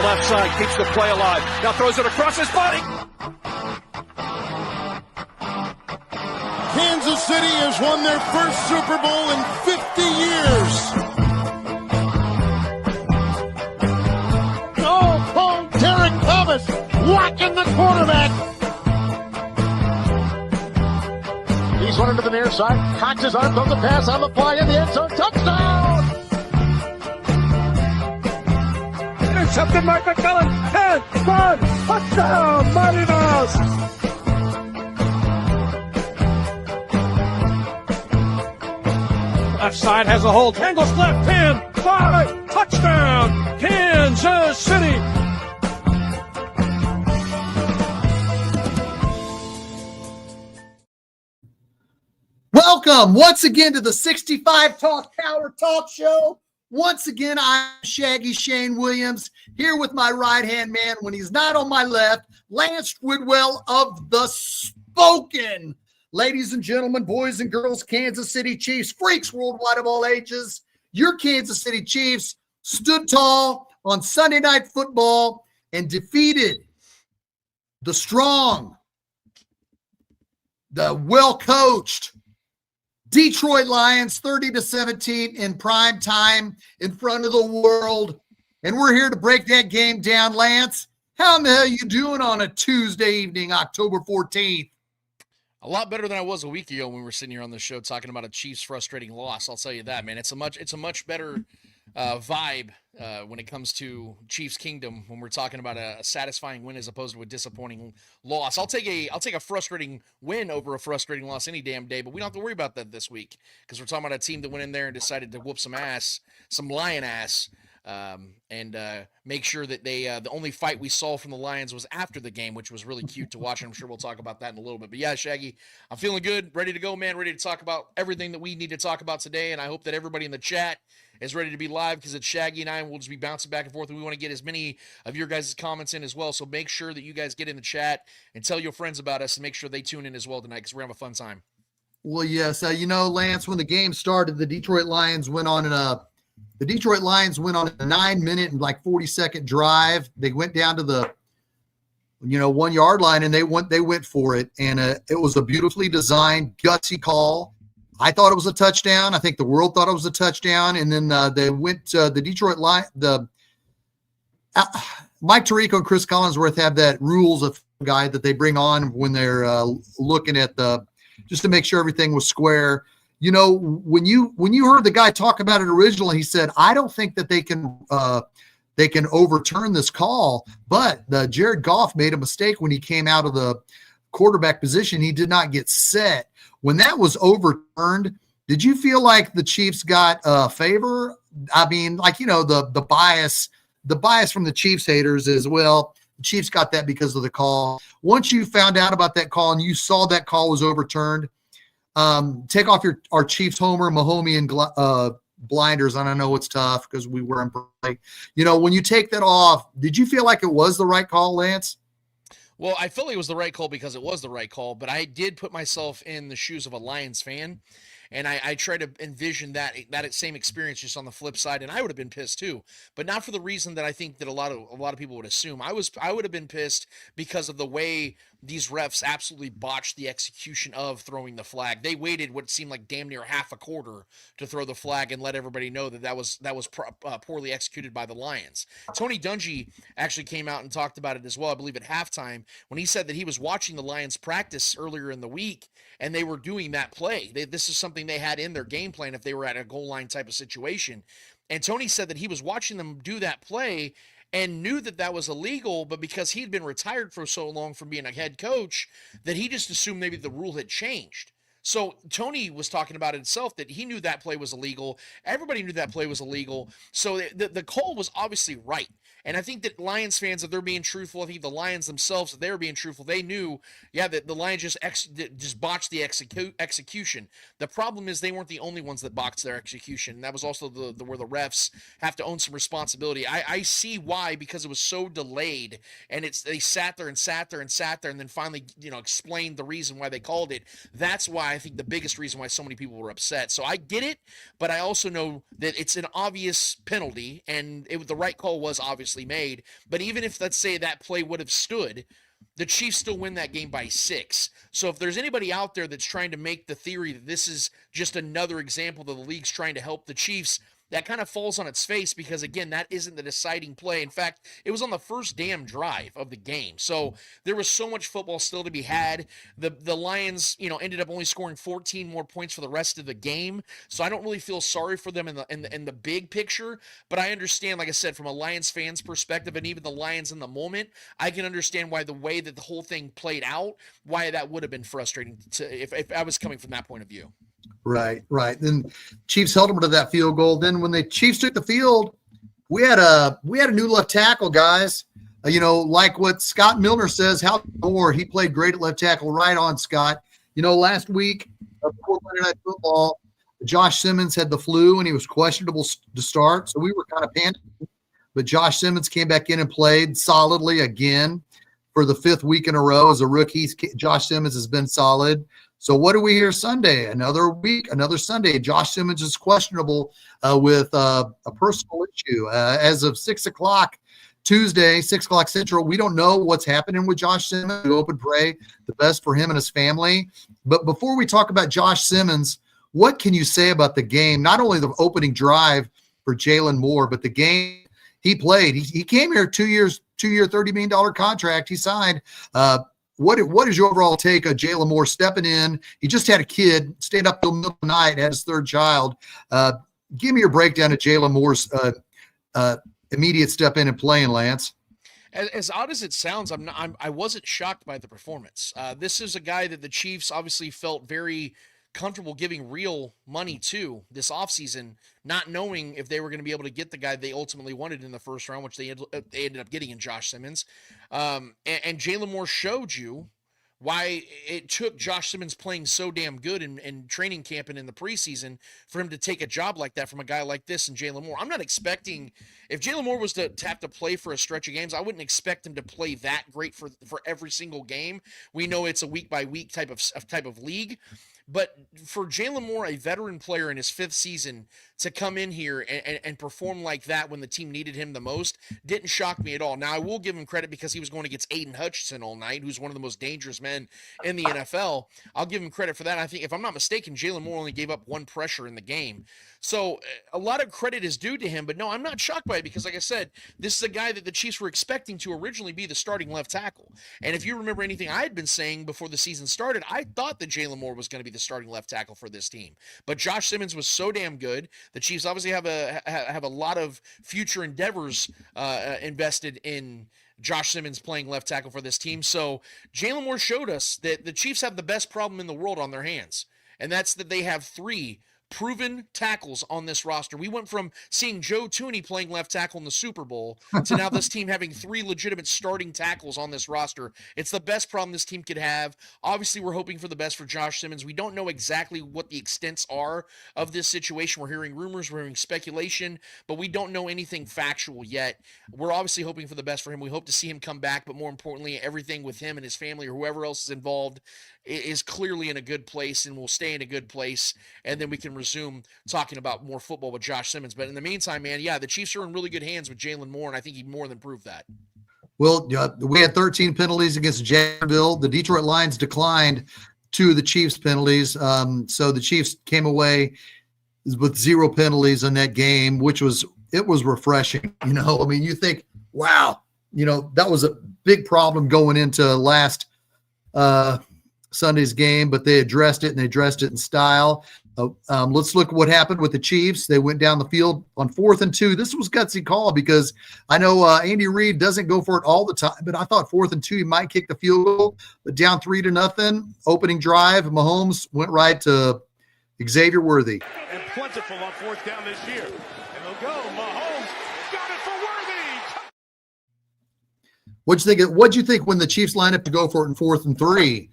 left side, keeps the play alive. Now throws it across his body. Kansas City has won their first Super Bowl in 50 years. Oh, Derek Thomas whacking the quarterback. He's running to the near side, cocks his arm, throws a pass on the fly in the end zone. Touchdown! Intercepted Mark McMillan. 10, 9, touchdown, Mighty Mouse. Left side has a hole. Tangles left, 10, 5, touchdown, Kansas City. Welcome once again to the 65 Talk Tower Talk Show. Once again, I'm Shaggy Shane Williams, here with my right-hand man when he's not on my left, Lance Woodwell of the Spoken. Ladies and gentlemen, boys and girls, Kansas City Chiefs, freaks worldwide of all ages, your Kansas City Chiefs stood tall on Sunday Night Football and defeated the strong, the well-coached Detroit Lions 30-17 in prime time in front of the world. And we're here to break that game down. Lance, how in the hell are you doing on a Tuesday evening, October 14th? A lot better than I was a week ago when we were sitting here on the show talking about a Chiefs frustrating loss. I'll tell you that, man. It's a much better vibe when it comes to Chiefs Kingdom when we're talking about a satisfying win as opposed to a disappointing loss. I'll take a frustrating win over a frustrating loss any damn day, but we don't have to worry about that this week because we're talking about a team that went in there and decided to whoop some ass, some lion ass. And make sure that they the only fight we saw from the Lions was after the game, which was really cute to watch. And I'm sure we'll talk about that in a little bit. But yeah, Shaggy, I'm feeling good, ready to go, man, ready to talk about everything that we need to talk about today. And I hope that everybody in the chat is ready to be live because it's Shaggy and I, and we'll just be bouncing back and forth. And we want to get as many of your guys' comments in as well. So make sure that you guys get in the chat and tell your friends about us and make sure they tune in as well tonight because we're having a fun time. Well, yes. Lance, when the game started, the Detroit Lions went on a 9-minute and 40-second drive. They went down to the 1 yard line and they went for it. And it was a beautifully designed, gutsy call. I thought it was a touchdown. I think the world thought it was a touchdown. And then they went to the Detroit line. Mike Tirico and Chris Collinsworth have that rules of guide that they bring on when they're looking at just to make sure everything was square. When you heard the guy talk about it originally, he said, I don't think that they can overturn this call, but Jared Goff made a mistake when he came out of the quarterback position. He did not get set. When that was overturned, did you feel like the Chiefs got a favor? I mean, the bias from the Chiefs haters as well. The Chiefs got that because of the call. Once you found out about that call and you saw that call was overturned, take off our Chiefs homer, Mahomes, and blinders. And I know it's tough because we were in play. When you take that off, did you feel like it was the right call, Lance? Well, I feel like it was the right call because it was the right call, but I did put myself in the shoes of a Lions fan, and I try to envision that same experience just on the flip side, and I would have been pissed too, but not for the reason that I think that a lot of people would assume. I would have been pissed because of the way these refs absolutely botched the execution of throwing the flag. They waited what seemed like damn near half a quarter to throw the flag and let everybody know that was poorly executed by the Lions. Tony Dungy actually came out and talked about it as well, I believe at halftime, when he said that he was watching the Lions practice earlier in the week and they were doing that play. This is something they had in their game plan if they were at a goal line type of situation. And Tony said that he was watching them do that play and knew that was illegal, but because he'd been retired for so long from being a head coach, that he just assumed maybe the rule had changed. So Tony was talking about it himself that he knew that play was illegal. Everybody knew that play was illegal. So the call was obviously right. And I think that Lions fans, if they're being truthful, I think the Lions themselves, if they were being truthful, they knew, that the Lions just botched the execution. The problem is they weren't the only ones that botched their execution. That was also the where the refs have to own some responsibility. I see why, because it was so delayed, and they sat there and then finally explained the reason why they called it. That's why I think the biggest reason why so many people were upset. So I get it, but I also know that it's an obvious penalty, and the right call was obviously made. But even if, let's say, that play would have stood, the Chiefs still win that game by 6. So if there's anybody out there that's trying to make the theory that this is just another example that the league's trying to help the Chiefs, that kind of falls on its face, because again, that isn't the deciding play. In fact, it was on the first damn drive of the game. So there was so much football still to be had. The Lions, ended up only scoring 14 more points for the rest of the game. So I don't really feel sorry for them in the big picture, but I understand, like I said, from a Lions fan's perspective, and even the Lions in the moment, I can understand why the way that the whole thing played out, why that would have been frustrating if I was coming from that point of view. Right. Then Chiefs held them to that field goal. Then when the Chiefs took the field, we had a new left tackle, guys. Like what Scott Milner says, how more he played great at left tackle. Right on, Scott. Last week before Monday Night Football, Josh Simmons had the flu and he was questionable to start, so we were kind of panicking. But Josh Simmons came back in and played solidly again for the 5th week in a row as a rookie. Josh Simmons has been solid. So what do we hear Sunday? Another week, another Sunday. Josh Simmons is questionable with a personal issue. As of 6 o'clock Tuesday, 6 o'clock Central, we don't know what's happening with Josh Simmons. We hope and pray the best for him and his family. But before we talk about Josh Simmons, what can you say about the game? Not only the opening drive for Jalen Moore, but the game he played. He came here 2-year, $30 million contract he signed. What is your overall take of Jalen Moore stepping in? He just had a kid, stayed up till middle of the night, had his 3rd child. Give me your breakdown of Jalen Moore's immediate step in and playing, Lance. As odd as it sounds, I wasn't shocked by the performance. This is a guy that the Chiefs obviously felt very comfortable giving real money to this offseason, not knowing if they were going to be able to get the guy they ultimately wanted in the first round, which they ended up getting in Josh Simmons. And Jalen Moore showed you why it took Josh Simmons playing so damn good in training camp and in the preseason for him to take a job like that from a guy like this and Jalen Moore. I'm not expecting, if Jalen Moore was to have to play for a stretch of games, I wouldn't expect him to play that great for every single game. We know it's a week by week type of league. But for Jalen Moore, a veteran player in his 5th season, to come in here and perform like that when the team needed him the most didn't shock me at all. Now, I will give him credit because he was going against Aiden Hutchinson all night, who's one of the most dangerous men in the NFL. I'll give him credit for that. I think, if I'm not mistaken, Jalen Moore only gave up 1 pressure in the game. So a lot of credit is due to him, but no, I'm not shocked by it because, like I said, this is a guy that the Chiefs were expecting to originally be the starting left tackle. And if you remember anything I had been saying before the season started, I thought that Jalen Moore was going to be the starting left tackle for this team. But Josh Simmons was so damn good. The Chiefs obviously have a lot of future endeavors invested in Josh Simmons playing left tackle for this team. So Jalen Moore showed us that the Chiefs have the best problem in the world on their hands, and that's that they have 3 proven tackles on this roster. We went from seeing Joe Thuney playing left tackle in the Super Bowl to now this team having 3 legitimate starting tackles on this roster. It's the best problem this team could have. Obviously, we're hoping for the best for Josh Simmons. We don't know exactly what the extents are of this situation. We're hearing rumors, we're hearing speculation, but we don't know anything factual yet. We're obviously hoping for the best for him. We hope to see him come back, but more importantly, everything with him and his family or whoever else is involved is clearly in a good place and will stay in a good place, and then we can resume talking about more football with Josh Simmons. But in the meantime, man, yeah, the Chiefs are in really good hands with Jalen Moore, and I think he more than proved that. Well, we had 13 penalties against Jacksonville. The Detroit Lions declined 2 of the Chiefs' penalties. So the Chiefs came away with 0 penalties in that game, which was refreshing. You think, wow, that was a big problem going into last Sunday's game, but they addressed it, and they addressed it in style. Let's look at what happened with the Chiefs. They went down the field on 4th and 2. This was a gutsy call because I know Andy Reid doesn't go for it all the time, but I thought 4th and 2 he might kick the field goal. But down 3-0, opening drive, Mahomes went right to Xavier Worthy. And plentiful on 4th down this year. And they'll go. Mahomes got it for Worthy. What'd you think when the Chiefs lined up to go for it in 4th and 3?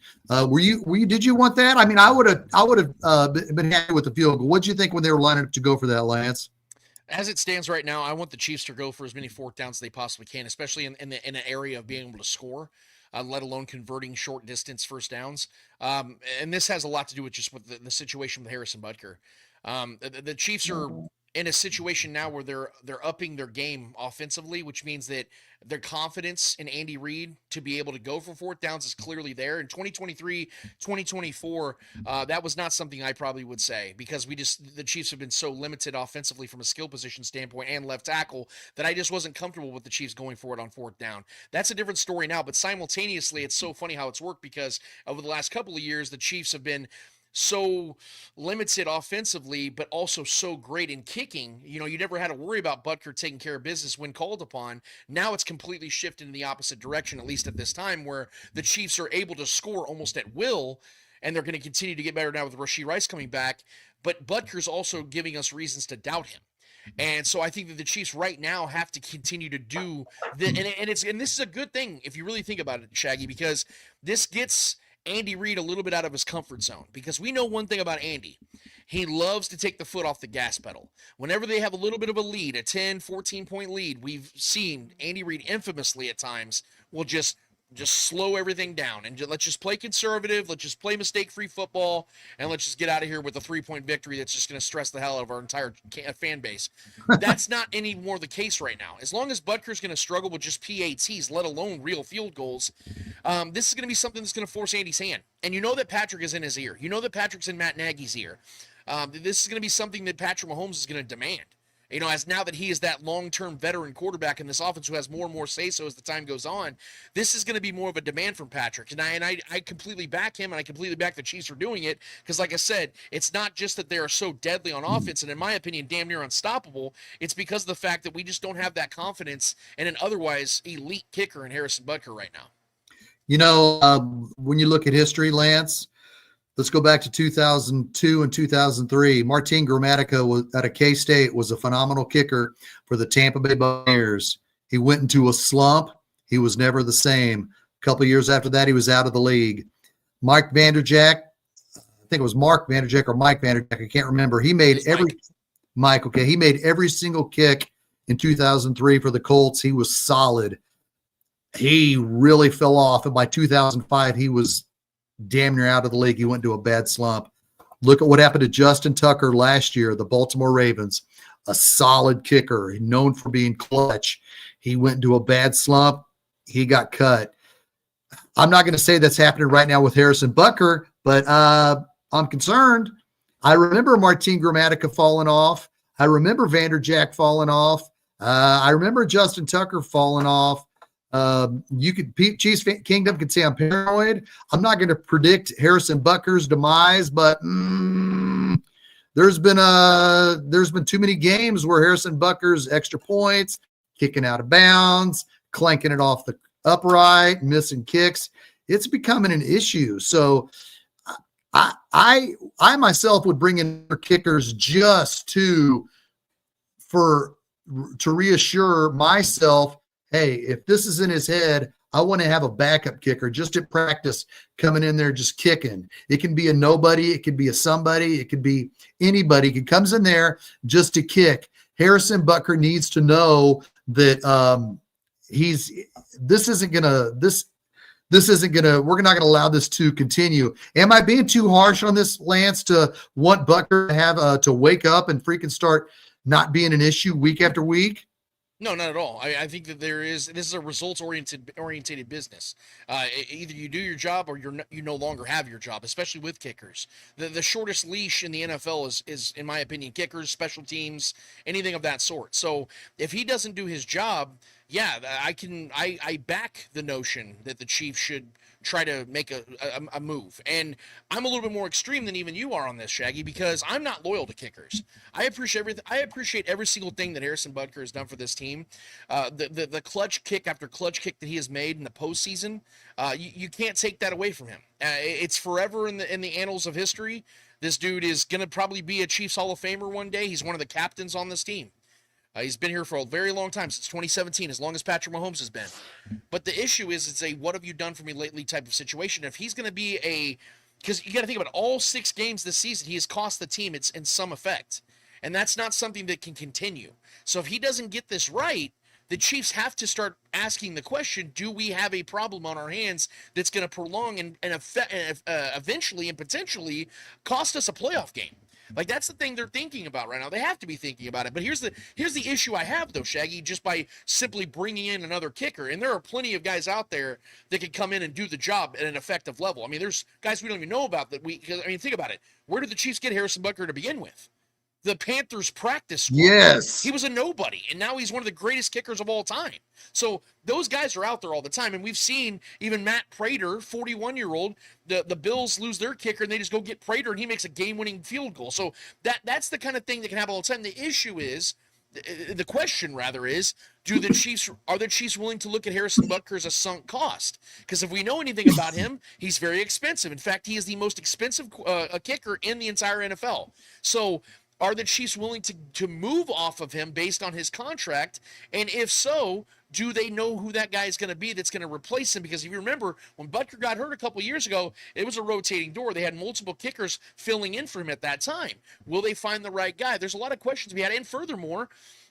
Did you want that? I mean, I would have been happy with the field goal. What'd you think when they were lining up to go for that, Lance? As it stands right now, I want the Chiefs to go for as many 4th downs as they possibly can, especially in an area of being able to score. let alone converting short distance first downs. And this has a lot to do with just with the situation with Harrison Butker. The Chiefs are in a situation now where they're upping their game offensively, which means that their confidence in Andy Reid to be able to go for fourth downs is clearly there. In 2023, 2024, that was not something I probably would say, because the Chiefs have been so limited offensively from a skill position standpoint and left tackle that I just wasn't comfortable with the Chiefs going for it on fourth down. That's a different story now, but simultaneously, it's so funny how it's worked, because over the last couple of years, the Chiefs have been so limited offensively, but also so great in kicking. You know, you never had to worry about Butker taking care of business when called upon. Now it's completely shifted in the opposite direction, at least at this time, where the Chiefs are able to score almost at will, and they're going to continue to get better now with Rashee Rice coming back. But Butker's also giving us reasons to doubt him. And so I think that the Chiefs right now have to continue to do and this is a good thing if you really think about it, Shaggy, because this gets Andy Reid a little bit out of his comfort zone, because we know one thing about Andy. He loves to take the foot off the gas pedal. Whenever they have a little bit of a lead, a 10, 14-point lead, we've seen Andy Reid infamously at times will just slow everything down and let's just play conservative. Let's just play mistake-free football, and let's just get out of here with a 3-point victory that's just going to stress the hell out of our entire fan base. That's not any more the case right now. As long as Butker's going to struggle with just PATs, let alone real field goals, this is going to be something that's going to force Andy's hand. And you know that Patrick is in his ear. You know that Patrick's in Matt Nagy's ear. This is going to be something that Patrick Mahomes is going to demand. You know, as now that he is that long-term veteran quarterback in this offense who has more and more say-so as the time goes on, this is going to be more of a demand from Patrick. And I completely back him, and I completely back the Chiefs for doing it, because, like I said, it's not just that they are so deadly on offense and, in my opinion, damn near unstoppable. It's because of the fact that we just don't have that confidence in an otherwise elite kicker in Harrison Butker right now. You know, when you look at history, Lance, let's go back to 2002 and 2003. Martin Gramatica was at K-State, was a phenomenal kicker for the Tampa Bay Buccaneers. He went into a slump. He was never the same. A couple of years after that, he was out of the league. Mike Vanderjagt, I think it was Mark Vanderjagt or Mike Vanderjagt, I can't remember. He made he made every single kick in 2003 for the Colts. He was solid. He really fell off, and by 2005, he was damn near out of the league. He went into a bad slump. Look at what happened to Justin Tucker last year, the Baltimore Ravens, a solid kicker, known for being clutch. He went into a bad slump. He got cut. I'm not going to say that's happening right now with Harrison Butker, but I'm concerned. I remember Martin Gramatica falling off. I remember Vanderjagt falling off. I remember Justin Tucker falling off. Chiefs Kingdom could say I'm paranoid. I'm not going to predict Harrison Butker's demise, but there's been too many games where Harrison Butker's extra points, kicking out of bounds, clanking it off the upright, missing kicks. It's becoming an issue. So I myself would bring in kickers just to reassure myself, hey, if this is in his head, I want to have a backup kicker just at practice coming in there just kicking. It can be a nobody. It could be a somebody. It could be anybody. He comes in there just to kick. Harrison Butker needs to know that we're not going to allow this to continue. Am I being too harsh on this, Lance, to want Butker to have to wake up and freaking start not being an issue week after week? No, not at all. I think that this is a results-oriented business. Either you do your job or you no longer have your job, especially with kickers. The shortest leash in the NFL is, in my opinion, kickers, special teams, anything of that sort. So if he doesn't do his job, yeah, I back the notion that the Chiefs should try to make a move. And I'm a little bit more extreme than even you are on this, Shaggy, because I'm not loyal to kickers. I appreciate every single thing that Harrison Butker has done for this team. The clutch kick after clutch kick that he has made in the postseason, you can't take that away from him. It's forever in the annals of history. This dude is going to probably be a Chiefs Hall of Famer one day. He's one of the captains on this team. He's been here for a very long time, since 2017, as long as Patrick Mahomes has been. But the issue is, it's a what have you done for me lately type of situation. If he's going to be because you got to think about all 6 games this season, he has cost the team in some effect. And that's not something that can continue. So if he doesn't get this right, the Chiefs have to start asking the question, do we have a problem on our hands that's going to prolong and eventually and potentially cost us a playoff game? Like, that's the thing they're thinking about right now. They have to be thinking about it. But here's the issue I have, though, Shaggy, just by simply bringing in another kicker. And there are plenty of guys out there that can come in and do the job at an effective level. I mean, there's guys we don't even know about that think about it. Where did the Chiefs get Harrison Butker to begin with? The Panthers practice squad. Yes. He was a nobody, and now he's one of the greatest kickers of all time. So those guys are out there all the time, and we've seen even Matt Prater, 41-year-old, the Bills lose their kicker, and they just go get Prater, and he makes a game-winning field goal. So that's the kind of thing that can happen all the time. The issue is, the question rather is, are the Chiefs willing to look at Harrison Butker as a sunk cost? Because if we know anything about him, he's very expensive. In fact, he is the most expensive kicker in the entire NFL. So are the Chiefs willing to move off of him based on his contract? And if so, do they know who that guy is going to be that's going to replace him? Because if you remember, when Butker got hurt a couple of years ago, it was a rotating door. They had multiple kickers filling in for him at that time. Will they find the right guy? There's a lot of questions we had. And furthermore,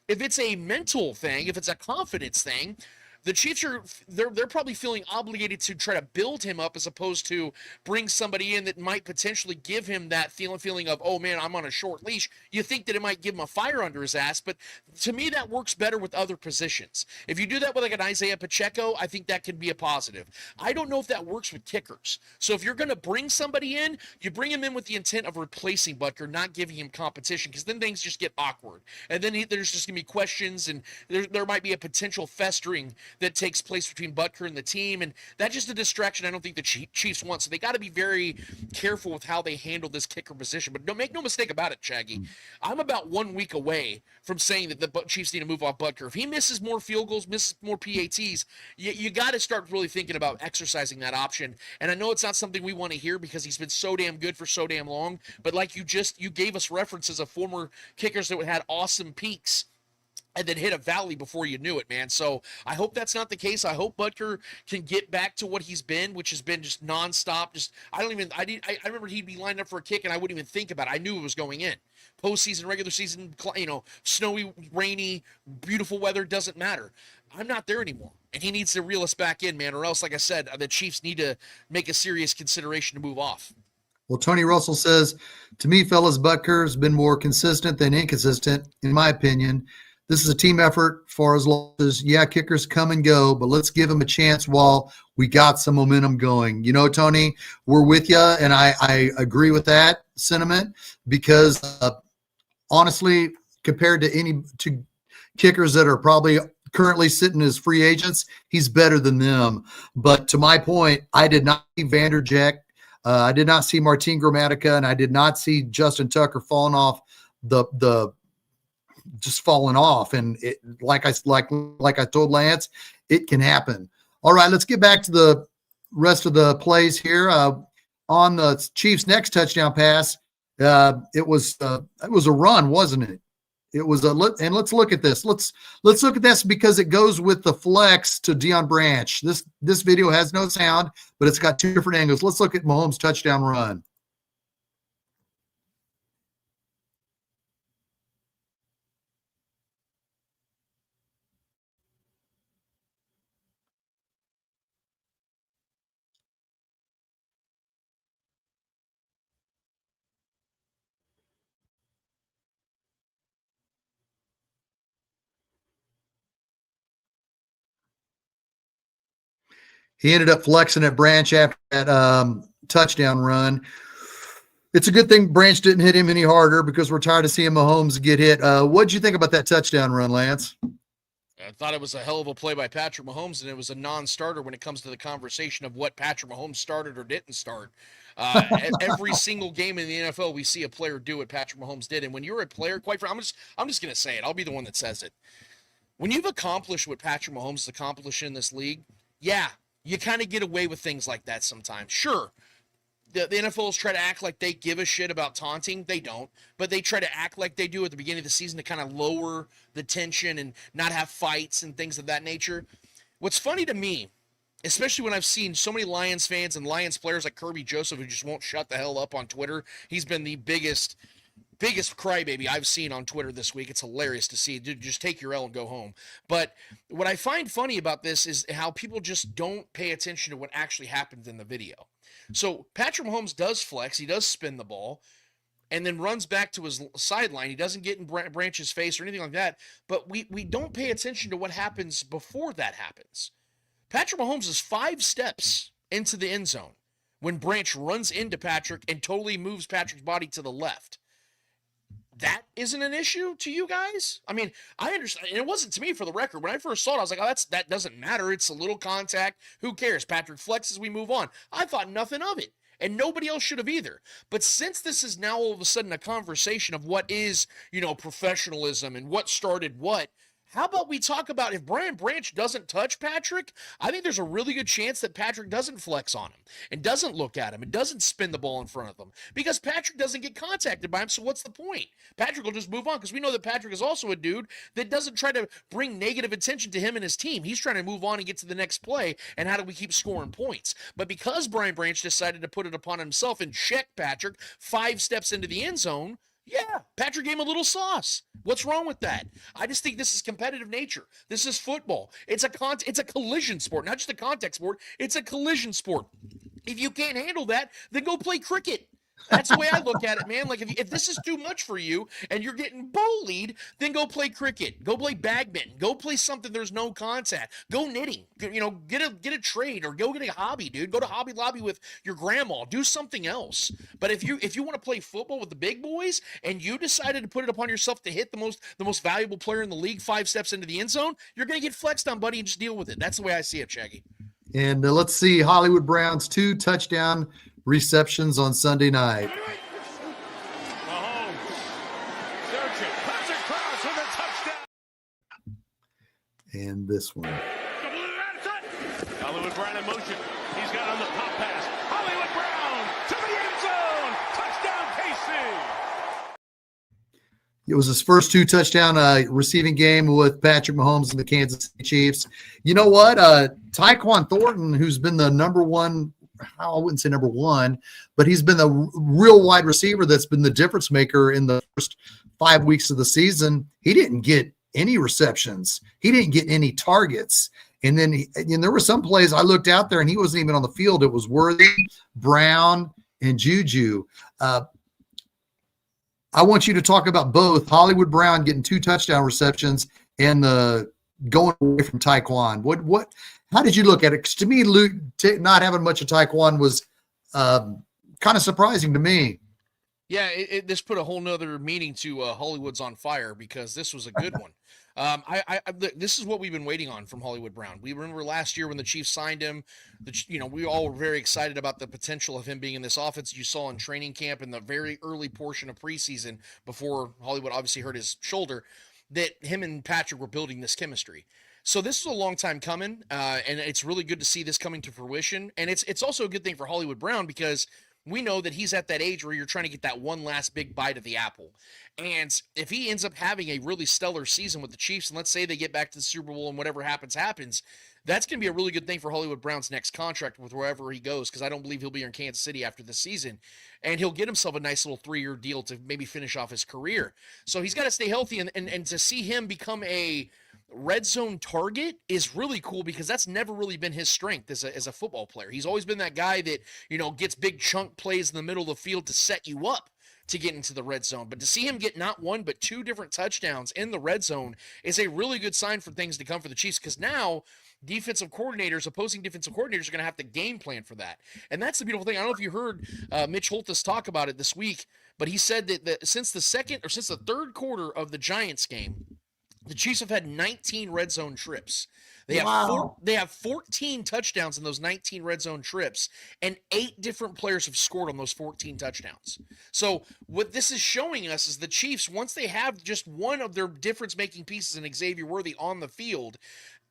if it's a mental thing, if it's a confidence thing, the Chiefs they're probably feeling obligated to try to build him up as opposed to bring somebody in that might potentially give him that feeling of, oh man, I'm on a short leash. You think that it might give him a fire under his ass, but to me that works better with other positions. If you do that with like an Isaiah Pacheco, I think that can be a positive. I don't know if that works with kickers. So if you're going to bring somebody in, you bring him in with the intent of replacing Butker, not giving him competition, because then things just get awkward. And then there's just going to be questions, and there might be a potential festering that takes place between Butker and the team, and that's just a distraction I don't think the Chiefs want. So they got to be very careful with how they handle this kicker position. But make no mistake about it, Shaggy, I'm about 1 week away from saying that the Chiefs need to move off Butker. If he misses more field goals, misses more PATs, you got to start really thinking about exercising that option. And I know it's not something we want to hear because he's been so damn good for so damn long, but like you gave us references of former kickers that had awesome peaks and then hit a valley before you knew it, man. So I hope that's not the case. I hope Butker can get back to what he's been, which has been just nonstop. I remember he'd be lined up for a kick, and I wouldn't even think about it. I knew it was going in. Postseason, regular season, snowy, rainy, beautiful weather, doesn't matter. I'm not there anymore, and he needs to reel us back in, man, or else, like I said, the Chiefs need to make a serious consideration to move off. Well, Tony Russell says, to me, fellas, Butker's been more consistent than inconsistent, in my opinion. This is a team effort for as long as, kickers come and go, but let's give them a chance while we got some momentum going. You know, Tony, we're with you, and I agree with that sentiment because, honestly, compared to kickers that are probably currently sitting as free agents, he's better than them. But to my point, I did not see Vanderjagt. I did not see Martin Gramatica, and I did not see Justin Tucker falling off just falling off. And it, like I told Lance, it can happen. All right, let's get back to the rest of the plays here. On the Chiefs' next touchdown pass, it was a run, wasn't it? It was and let's look at this. Let's look at this because it goes with the flex to Deion Branch. This video has no sound, but it's got two different angles. Let's look at Mahomes' touchdown run. He ended up flexing at Branch after that touchdown run. It's a good thing Branch didn't hit him any harder because we're tired of seeing Mahomes get hit. What did you think about that touchdown run, Lance? I thought it was a hell of a play by Patrick Mahomes, and it was a non-starter when it comes to the conversation of what Patrick Mahomes started or didn't start. Every single game in the NFL, we see a player do what Patrick Mahomes did. And when you're a player, quite frankly, I'm just going to say it. I'll be the one that says it. When you've accomplished what Patrick Mahomes has accomplished in this league, you kind of get away with things like that sometimes. Sure, the NFLs try to act like they give a shit about taunting. They don't, but they try to act like they do at the beginning of the season to kind of lower the tension and not have fights and things of that nature. What's funny to me, especially when I've seen so many Lions fans and Lions players like Kirby Joseph who just won't shut the hell up on Twitter. He's been the biggest biggest crybaby I've seen on Twitter this week. It's hilarious to see. Dude, just take your L and go home. But what I find funny about this is how people just don't pay attention to what actually happened in the video. So Patrick Mahomes does flex. He does spin the ball and then runs back to his sideline. He doesn't get in Branch's face or anything like that. But we don't pay attention to what happens before that happens. Patrick Mahomes is 5 steps into the end zone when Branch runs into Patrick and totally moves Patrick's body to the left. That isn't an issue to you guys? I mean, I understand. And it wasn't to me, for the record. When I first saw it, I was like, oh, that doesn't matter. It's a little contact. Who cares? Patrick flexes, we move on. I thought nothing of it. And nobody else should have either. But since this is now all of a sudden a conversation of what is, professionalism and what started what, how about we talk about if Brian Branch doesn't touch Patrick, I think there's a really good chance that Patrick doesn't flex on him and doesn't look at him and doesn't spin the ball in front of him because Patrick doesn't get contacted by him. So what's the point? Patrick will just move on because we know that Patrick is also a dude that doesn't try to bring negative attention to him and his team. He's trying to move on and get to the next play, and how do we keep scoring points? But because Brian Branch decided to put it upon himself and check Patrick 5 steps into the end zone, yeah, Patrick gave him a little sauce. What's wrong with that? I just think this is competitive nature. This is football. It's a collision sport, not just a contact sport. It's a collision sport. If you can't handle that, then go play cricket. That's the way I look at it, man. Like, if this is too much for you and you're getting bullied, then go play cricket. Go play badminton. Go play something there's no contact. Go knitting. Get a trade or go get a hobby, dude. Go to Hobby Lobby with your grandma. Do something else. But if you want to play football with the big boys and you decided to put it upon yourself to hit the most valuable player in the league 5 steps into the end zone, you're going to get flexed on, buddy, and just deal with it. That's the way I see it, Shaggy. And let's see, Hollywood Browns 2 touchdown receptions on Sunday night. Mahomes searching, pass across with a touchdown. And this one. Hollywood Brown in motion. He's got on the pop pass. Hollywood Brown to the end zone. Touchdown, KC. It was his first 2 touchdown receiving game with Patrick Mahomes and the Kansas City Chiefs. You know what? Tyquan Thornton, who's been the number one, I wouldn't say number one, but he's been the real wide receiver that's been the difference maker in the first 5 weeks of the season. He didn't get any receptions. He didn't get any targets. And then there were some plays I looked out there and he wasn't even on the field. It was Worthy, Brown, and Juju. I want you to talk about both Hollywood Brown getting 2 touchdown receptions and going away from Tyquan. How did you look at it? 'Cause to me, Luke, not having much of Tyquan was kind of surprising to me. Yeah, this put a whole nother meaning to Hollywood's on fire because this was a good one. This is what we've been waiting on from Hollywood Brown. We remember last year when the Chiefs signed him, we all were very excited about the potential of him being in this offense. You saw in training camp in the very early portion of preseason before Hollywood obviously hurt his shoulder that him and Patrick were building this chemistry. So this is a long time coming, and it's really good to see this coming to fruition. And it's also a good thing for Hollywood Brown because we know that he's at that age where you're trying to get that one last big bite of the apple. And if he ends up having a really stellar season with the Chiefs, and let's say they get back to the Super Bowl and whatever happens, that's going to be a really good thing for Hollywood Brown's next contract with wherever he goes, because I don't believe he'll be in Kansas City after this season. And he'll get himself a nice little 3-year deal to maybe finish off his career. So he's got to stay healthy, and to see him become a red zone target is really cool because that's never really been his strength as a football player. He's always been that guy that, gets big chunk plays in the middle of the field to set you up to get into the red zone. But to see him get not 1, but 2 different touchdowns in the red zone is a really good sign for things to come for the Chiefs, because now opposing defensive coordinators are going to have to game plan for that. And that's the beautiful thing. I don't know if you heard Mitch Holthus talk about it this week, but he said that since the 3rd quarter of the Giants game, the Chiefs have had 19 red zone trips. They have 14 touchdowns in those 19 red zone trips, and 8 different players have scored on those 14 touchdowns. So what this is showing us is the Chiefs, once they have just one of their difference-making pieces in Xavier Worthy on the field,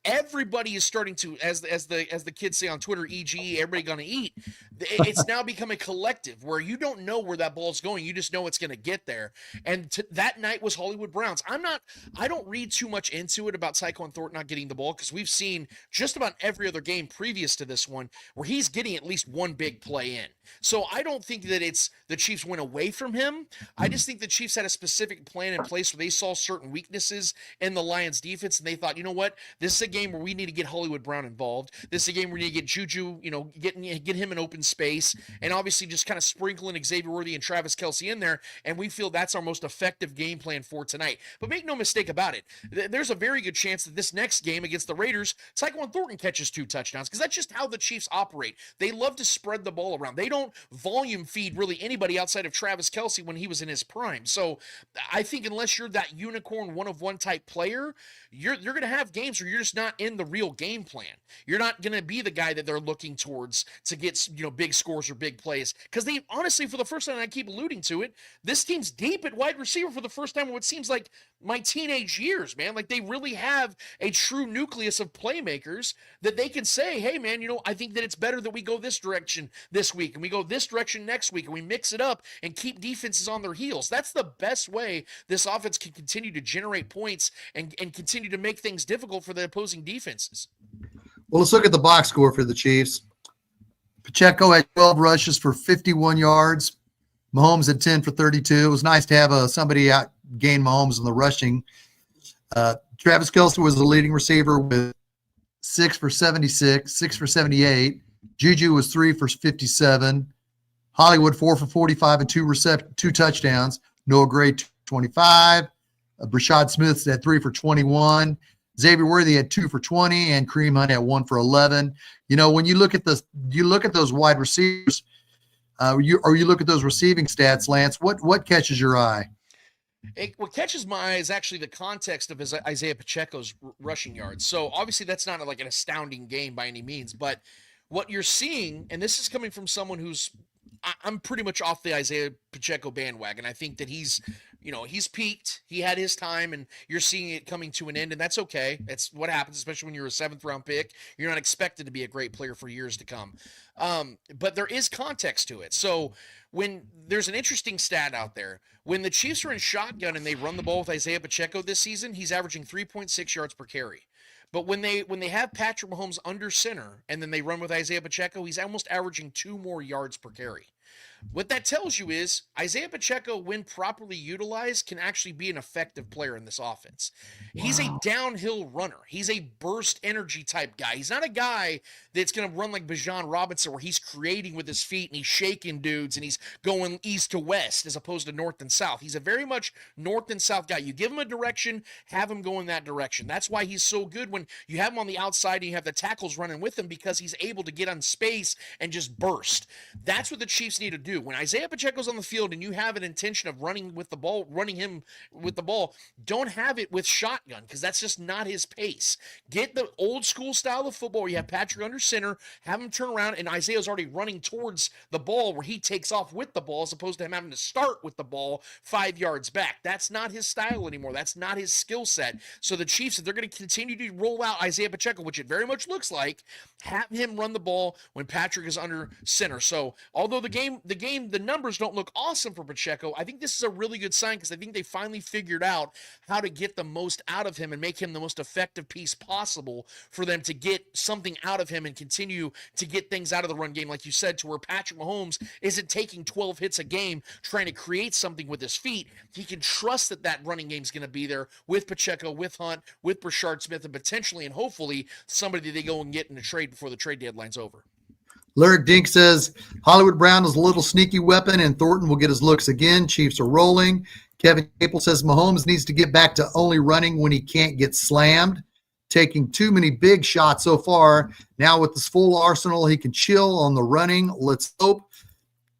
everybody is starting to, as the kids say on Twitter, EG, everybody gonna eat. It's now become a collective where you don't know where that ball's going. You just know it's gonna get there. And that night was Hollywood Browns. I don't read too much into it about Tyquan Thornton not getting the ball, because we've seen just about every other game previous to this one where he's getting at least one big play in. So I don't think that it's the Chiefs went away from him. I just think the Chiefs had a specific plan in place where they saw certain weaknesses in the Lions defense, and they thought, you know what, this is a game where we need to get Hollywood Brown involved. This is a game where we need to get Juju, get him in open space, and obviously just kind of sprinkling Xavier Worthy and Travis Kelce in there, and we feel that's our most effective game plan for tonight. But make no mistake about it, there's a very good chance that this next game against the Raiders, Tyquan Thornton catches 2 touchdowns, because that's just how the Chiefs operate. They love to spread the ball around. They don't volume feed really anybody outside of Travis Kelce when he was in his prime. So I think unless you're that unicorn one-of-one type player, you're going to have games where you're just not in the real game plan. You're not going to be the guy that they're looking towards to get, big scores or big plays. Because they honestly, for the first time, and I keep alluding to it, this team's deep at wide receiver for the first time in what seems like my teenage years, man. Like, they really have a true nucleus of playmakers that they can say, hey, man, I think that it's better that we go this direction this week and we go this direction next week and we mix it up and keep defenses on their heels. That's the best way this offense can continue to generate points and continue to make things difficult for the opposing defenses. Well, let's look at the box score for the Chiefs. Pacheco had 12 rushes for 51 yards. Mahomes had 10 for 32. It was nice to have somebody outgain Mahomes in the rushing. Travis Kelce was the leading receiver with 6 for 76, 6 for 78. Juju was 3 for 57. Hollywood 4 for 45 and 2 touchdowns. Noah Gray 25. Brashad Smith had 3 for 21. Xavier Worthy had 2 for 20, and Kareem Hunt had 1 for 11. When you look at those wide receivers, you look at those receiving stats, Lance, what catches your eye? What catches my eye is actually the context of Isaiah Pacheco's rushing yards. So obviously that's not like an astounding game by any means, but what you're seeing, and this is coming from someone I'm pretty much off the Isaiah Pacheco bandwagon. I think that he's peaked. He had his time, and you're seeing it coming to an end, and that's okay. That's what happens, especially when you're a 7th-round pick. You're not expected to be a great player for years to come. But there is context to it. So when there's an interesting stat out there, when the Chiefs are in shotgun and they run the ball with Isaiah Pacheco this season, he's averaging 3.6 yards per carry. But when they have Patrick Mahomes under center and then they run with Isaiah Pacheco, he's almost averaging 2 more yards per carry. What that tells you is Isaiah Pacheco, when properly utilized, can actually be an effective player in this offense. Wow. He's a downhill runner. He's a burst energy type guy. He's not a guy that's going to run like Bijan Robinson where he's creating with his feet and he's shaking dudes and he's going east to west as opposed to north and south. He's a very much north and south guy. You give him a direction, have him go in that direction. That's why he's so good when you have him on the outside and you have the tackles running with him, because he's able to get on space and just burst. That's what the Chiefs need to do. When Isaiah Pacheco's on the field and you have an intention of running him with the ball, don't have it with shotgun, because that's just not his pace. Get the old school style of football where you have Patrick under center, have him turn around, and Isaiah's already running towards the ball where he takes off with the ball, as opposed to him having to start with the ball 5 yards back. That's not his style anymore. That's not his skill set. So the Chiefs, if they're going to continue to roll out Isaiah Pacheco, which it very much looks like, have him run the ball when Patrick is under center. So although the numbers don't look awesome for Pacheco, I think this is a really good sign, because I think they finally figured out how to get the most out of him and make him the most effective piece possible for them to get something out of him and continue to get things out of the run game, like you said, to where Patrick Mahomes isn't taking 12 hits a game trying to create something with his feet. He can trust that running game is going to be there with Pacheco, with Hunt, with Brashard Smith, and potentially and hopefully somebody they go and get in a trade before the trade deadline's over. Lyric Dink says Hollywood Brown is a little sneaky weapon and Thornton will get his looks again. Chiefs are rolling. Kevin Capel says Mahomes needs to get back to only running when he can't get slammed. Taking too many big shots so far. Now with this full arsenal, he can chill on the running. Let's hope.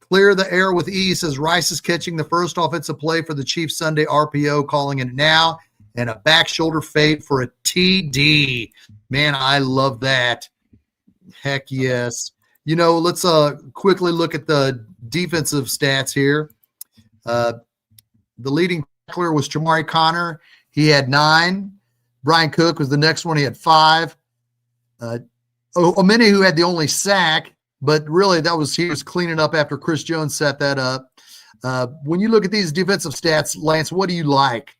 Clear the air with ease, says Rice is catching the first offensive play for the Chiefs Sunday RPO, calling it now, and a back shoulder fade for a TD. Man, I love that. Heck yes. Let's quickly look at the defensive stats here. The leading tackler was Jamari Connor. He had 9. Brian Cook was the next one. He had 5. Omeni, who had the only sack, but really he was cleaning up after Chris Jones set that up. When you look at these defensive stats, Lance, what do you like?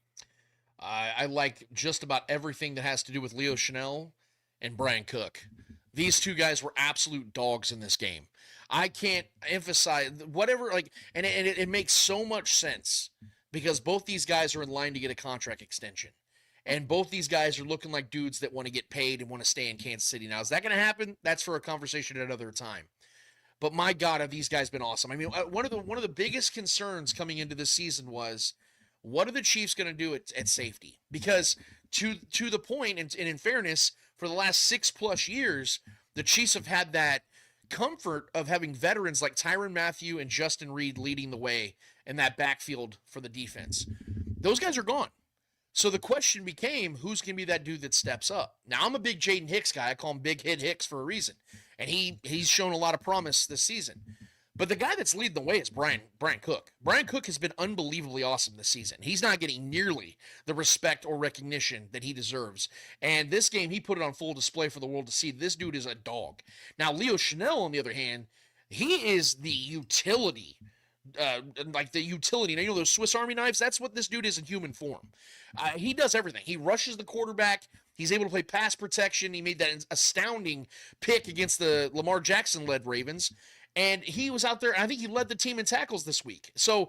I like just about everything that has to do with Leo Chanel and Brian Cook. These two guys were absolute dogs in this game. I can't emphasize whatever, and it makes so much sense because both these guys are in line to get a contract extension. And both these guys are looking like dudes that want to get paid and want to stay in Kansas City. Now, is that going to happen? That's for a conversation at another time. But my God, have these guys been awesome. I mean, one of the biggest concerns coming into this season was, what are the Chiefs going to do at safety? Because to the point, and in fairness, for the last 6+ years, the Chiefs have had that comfort of having veterans like Tyrann Mathieu and Justin Reed leading the way in that backfield for the defense. Those guys are gone. So the question became, who's going to be that dude that steps up? Now, I'm a big Jaden Hicks guy. I call him Big Hit Hicks for a reason. And he's shown a lot of promise this season. But the guy that's leading the way is Brian Cook. Brian Cook has been unbelievably awesome this season. He's not getting nearly the respect or recognition that he deserves. And this game, he put it on full display for the world to see. This dude is a dog. Now, Leo Chanel, on the other hand, he is the utility. Like the utility. Now, you know those Swiss Army knives? That's what this dude is in human form. He does everything. He rushes the quarterback. He's able to play pass protection. He made that astounding pick against the Lamar Jackson-led Ravens. And he was out there. I think he led the team in tackles this week. So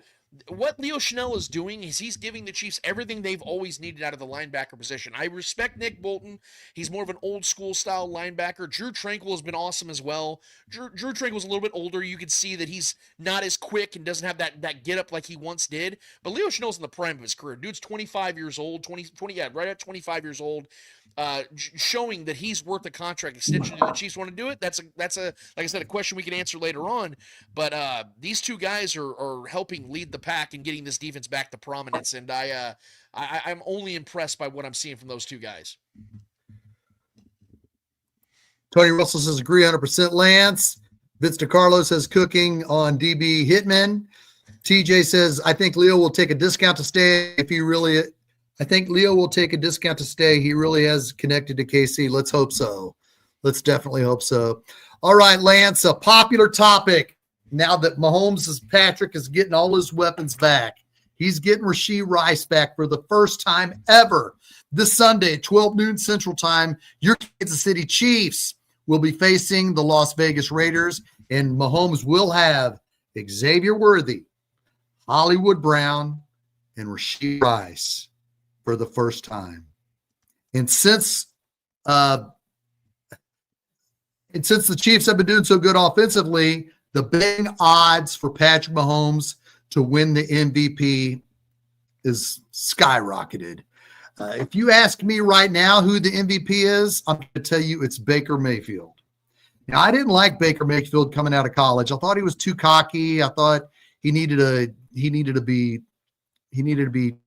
what Leo Chanel is doing is he's giving the Chiefs everything they've always needed out of the linebacker position. I respect Nick Bolton. He's more of an old school style linebacker. Drew Tranquil has been awesome as well. Drew Tranquil's a little bit older. You can see that he's not as quick and doesn't have that get up like he once did. But Leo Chanel's in the prime of his career. Dude's 25 years old, right at 25 years old. Showing that he's worth a contract extension. Do the Chiefs want to do it? That's a like I said, a question we can answer later on. But these two guys are helping lead the pack and getting this defense back to prominence. And I'm only impressed by what I'm seeing from those two guys. Tony Russell says agree 100%. Lance. Vince DiCarlo says cooking on DB Hitman. TJ says I think Leo will take a discount to stay if he really. I think Leo will take a discount to stay. He really has connected to KC. Let's hope so. Let's definitely hope so. All right, Lance, a popular topic now that Patrick is getting all his weapons back. He's getting Rashee Rice back for the first time ever. This Sunday at 12 noon Central Time, your Kansas City Chiefs will be facing the Las Vegas Raiders, and Mahomes will have Xavier Worthy, Hollywood Brown, and Rashee Rice for the first time. And since the Chiefs have been doing so good offensively, the betting odds for Patrick Mahomes to win the MVP is skyrocketed. If you ask me right now who the MVP is, I'm going to tell you it's Baker Mayfield. Now, I didn't like Baker Mayfield coming out of college. I thought he was too cocky. I thought he needed to be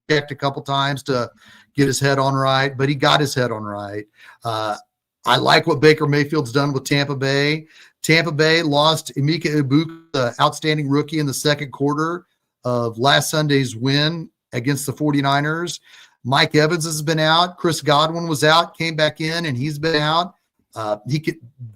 checked a couple times to get his head on right, but he got his head on right. I like what Baker Mayfield's done with Tampa Bay. Tampa Bay lost Emeka Egbuka, the outstanding rookie, in the second quarter of last Sunday's win against the 49ers. Mike Evans has been out. Chris Godwin was out, came back in, and he's been out.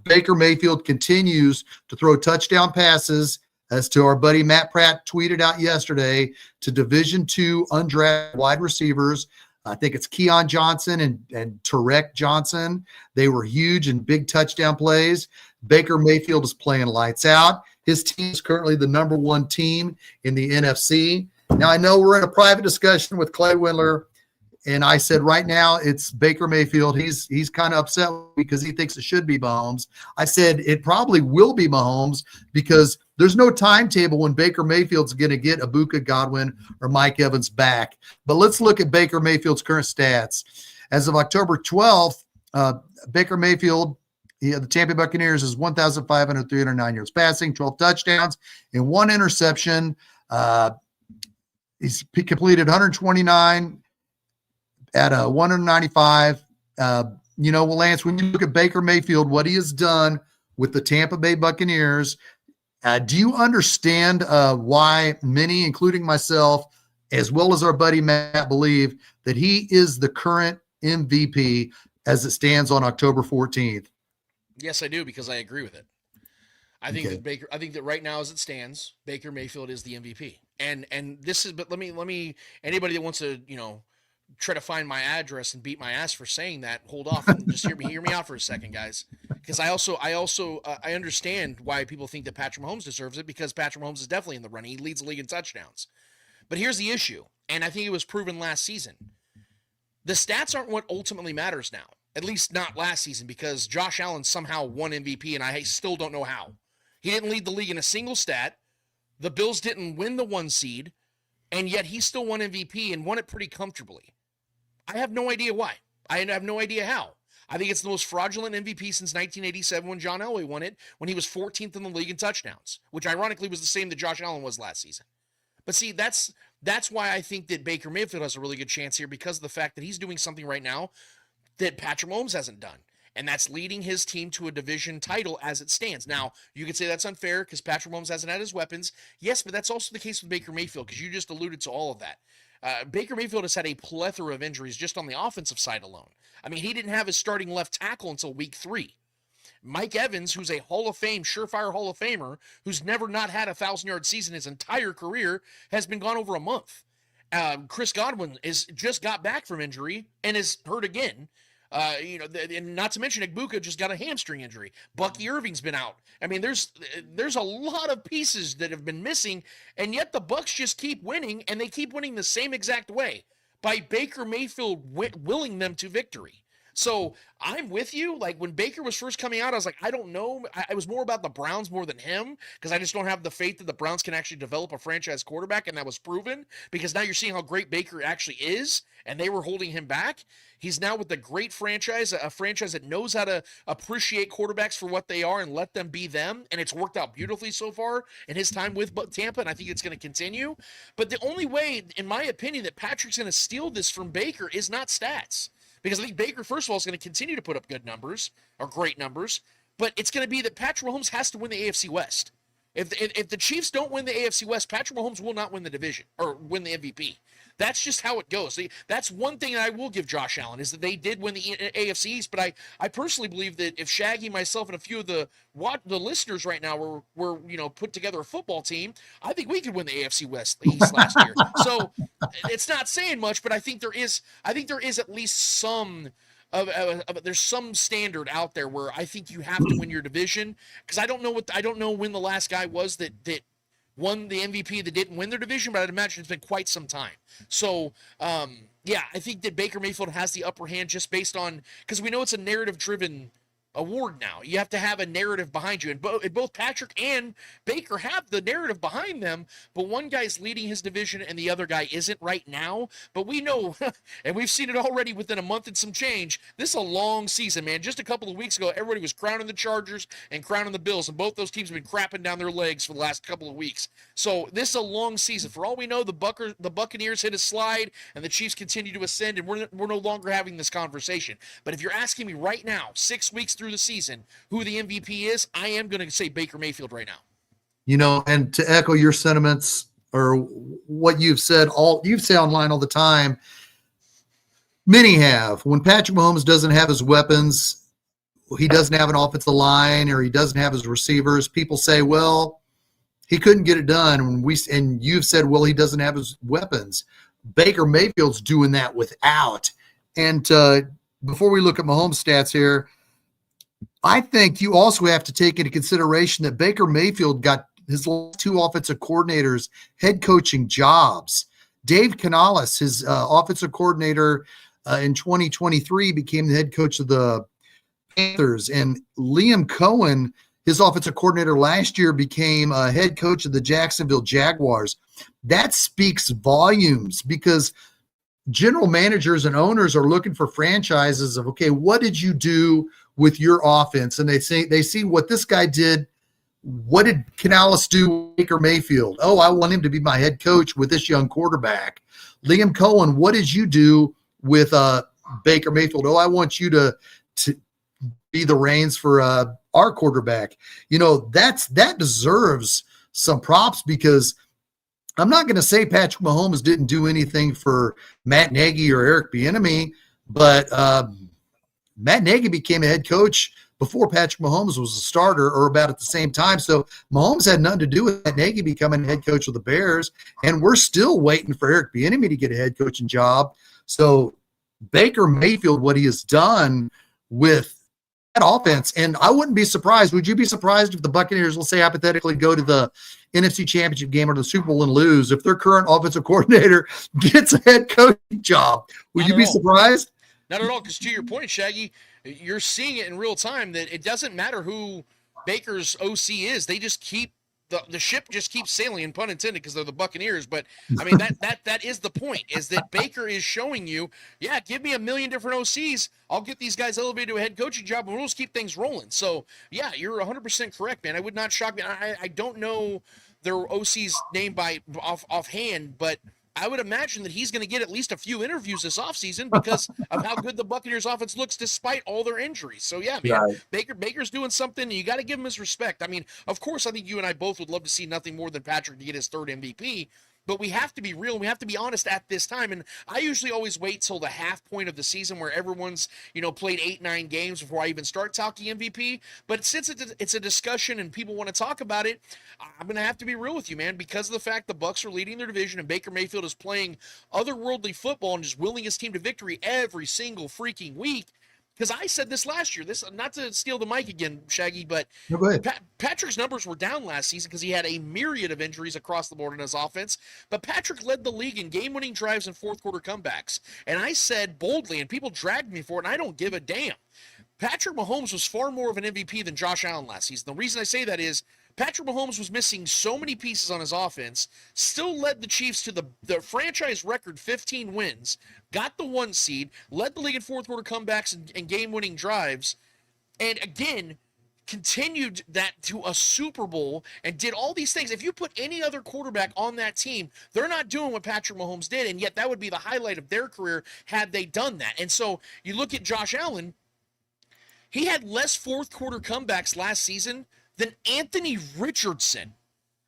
Baker Mayfield continues to throw touchdown passes, as to our buddy Matt Pratt tweeted out yesterday, to Division II undrafted wide receivers. I think it's Keon Johnson and Tarek Johnson. They were huge and big touchdown plays. Baker Mayfield is playing lights out. His team is currently the number 1 team in the NFC. Now, I know we're in a private discussion with Clay Windler, and I said right now it's Baker Mayfield. He's kind of upset because he thinks it should be Mahomes. I said it probably will be Mahomes because there's no timetable when Baker Mayfield's going to get Egbuka, Godwin, or Mike Evans back. But let's look at Baker Mayfield's current stats. As of October 12th, Baker Mayfield, the Tampa Bay Buccaneers, is 1,509 yards passing, 12 touchdowns, and 1 interception. He's completed 129 at a 195. Lance, when you look at Baker Mayfield, what he has done with the Tampa Bay Buccaneers, do you understand why many, including myself, as well as our buddy Matt, believe that he is the current MVP as it stands on October 14th? Yes, I do, because I agree with it. I think I think that right now, as it stands, Baker Mayfield is the MVP. And this is, but let me, anybody that wants to, try to find my address and beat my ass for saying that, hold off and just hear me out for a second, guys. Because I understand why people think that Patrick Mahomes deserves it, because Patrick Mahomes is definitely in the running. He leads the league in touchdowns. But here's the issue, and I think it was proven last season. The stats aren't what ultimately matters now. At least not last season, because Josh Allen somehow won MVP, and I still don't know how. He didn't lead the league in a single stat. The Bills didn't win the 1 seed, and yet he still won MVP and won it pretty comfortably. I have no idea why. I have no idea how. I think it's the most fraudulent MVP since 1987 when John Elway won it, when he was 14th in the league in touchdowns, which ironically was the same that Josh Allen was last season. But see, that's why I think that Baker Mayfield has a really good chance here, because of the fact that he's doing something right now that Patrick Mahomes hasn't done. And that's leading his team to a division title as it stands. Now, you could say that's unfair because Patrick Mahomes hasn't had his weapons. Yes, but that's also the case with Baker Mayfield, because you just alluded to all of that. Baker Mayfield has had a plethora of injuries just on the offensive side alone. I mean, he didn't have his starting left tackle until week 3. Mike Evans, who's a Hall of Fame, surefire Hall of Famer, who's never not had a 1,000-yard season his entire career, has been gone over a month. Chris Godwin just got back from injury and is hurt again. And not to mention Igbuka just got a hamstring injury. Bucky Irving's been out. I mean, there's a lot of pieces that have been missing, and yet the Bucs just keep winning, and they keep winning the same exact way, by Baker Mayfield willing them to victory. So I'm with you. Like, when Baker was first coming out, I was like, I don't know. I was more about the Browns more than him, because I just don't have the faith that the Browns can actually develop a franchise quarterback, and that was proven, because now you're seeing how great Baker actually is, and they were holding him back. He's now with a great franchise, a franchise that knows how to appreciate quarterbacks for what they are and let them be them, and it's worked out beautifully so far in his time with Tampa, and I think it's going to continue. But the only way, in my opinion, that Patrick's going to steal this from Baker is not stats. Because I think Baker, first of all, is going to continue to put up good numbers, or great numbers, but it's going to be that Patrick Mahomes has to win the AFC West. If the Chiefs don't win the AFC West, Patrick Mahomes will not win the division or win the MVP. That's just how it goes. That's one thing that I will give Josh Allen, is that they did win the AFC East, but I personally believe that if Shaggy, myself, and a few of the listeners right now were put together a football team, I think we could win the AFC East last year. So it's not saying much, but I think there is at least some there's some standard out there where I think you have to win your division, because I don't know when the last guy was that won the MVP that didn't win their division, but I'd imagine it's been quite some time. So, yeah, I think that Baker Mayfield has the upper hand just based on, because we know it's a narrative-driven award now. You have to have a narrative behind you, and both Patrick and Baker have the narrative behind them, but one guy's leading his division and the other guy isn't right now. But we know, and we've seen it already within a month and some change, this is a long season, man. Just a couple of weeks ago, everybody was crowning the Chargers and crowning the Bills, and both those teams have been crapping down their legs for the last couple of weeks. So this is a long season. For all we know, the Buccaneers hit a slide and the Chiefs continue to ascend, and we're no longer having this conversation. But if you're asking me right now, 6 weeks through the season, who the MVP is, I am going to say Baker Mayfield right now. And to echo your sentiments, or what you've said online all the time, many have. When Patrick Mahomes doesn't have his weapons, he doesn't have an offensive line, or he doesn't have his receivers, people say, well, he couldn't get it done. And you've said, well, he doesn't have his weapons. Baker Mayfield's doing that without. And before we look at Mahomes' stats here, I think you also have to take into consideration that Baker Mayfield got his last 2 offensive coordinators head coaching jobs. Dave Canales, his offensive coordinator in 2023, became the head coach of the Panthers. And Liam Cohen, his offensive coordinator last year, became a head coach of the Jacksonville Jaguars. That speaks volumes, because general managers and owners are looking for franchises of, okay, what did you do with your offense? And they see what this guy did. What did Canales do with Baker Mayfield? Oh, I want him to be my head coach with this young quarterback. Liam Cohen, what did you do with Baker Mayfield? Oh, I want you to be the reins for our quarterback. That deserves some props, because I'm not going to say Patrick Mahomes didn't do anything for Matt Nagy or Eric Bieniemy, But Matt Nagy became a head coach before Patrick Mahomes was a starter, or about at the same time. So Mahomes had nothing to do with Matt Nagy becoming head coach of the Bears, and we're still waiting for Eric Bieniemy to get a head coaching job. So Baker Mayfield, what he has done with that offense, and I wouldn't be surprised. Would you be surprised if the Buccaneers, let's say hypothetically, go to the NFC Championship game or the Super Bowl and lose if their current offensive coordinator gets a head coaching job? Would you be surprised? Not at all, because to your point, Shaggy, you're seeing it in real time that it doesn't matter who Baker's OC is. They just keep the ship just keeps sailing, and pun intended, because they're the Buccaneers. But I mean that is the point, is that Baker is showing you, yeah, give me a million different OCs, I'll get these guys elevated to a head coaching job, and we'll just keep things rolling. So yeah, you're 100% correct, man. I would not shock me. I don't know their OC's name by offhand, but I would imagine that he's going to get at least a few interviews this offseason because of how good the Buccaneers offense looks despite all their injuries. So yeah, man, right. Baker's doing something, and you got to give him his respect. I mean, of course, I think you and I both would love to see nothing more than Patrick to get his third MVP. But we have to be real and we have to be honest at this time. And I usually always wait till the half point of the season where everyone's, played 8-9 games before I even start talking MVP. But since it's a discussion and people want to talk about it, I'm going to have to be real with you, man, because of the fact the Bucs are leading their division and Baker Mayfield is playing otherworldly football and just willing his team to victory every single freaking week. Because I said this last year, this not to steal the mic again, Shaggy, but no, go ahead. Patrick's numbers were down last season because he had a myriad of injuries across the board in his offense. But Patrick led the league in game-winning drives and fourth-quarter comebacks. And I said boldly, and people dragged me for it, and I don't give a damn. Patrick Mahomes was far more of an MVP than Josh Allen last season. The reason I say that is Patrick Mahomes was missing so many pieces on his offense, still led the Chiefs to the franchise record 15 wins, got the 1 seed, led the league in fourth-quarter comebacks and game-winning drives, and again, continued that to a Super Bowl and did all these things. If you put any other quarterback on that team, they're not doing what Patrick Mahomes did, and yet that would be the highlight of their career had they done that. And so you look at Josh Allen, he had less fourth-quarter comebacks last season than Anthony Richardson.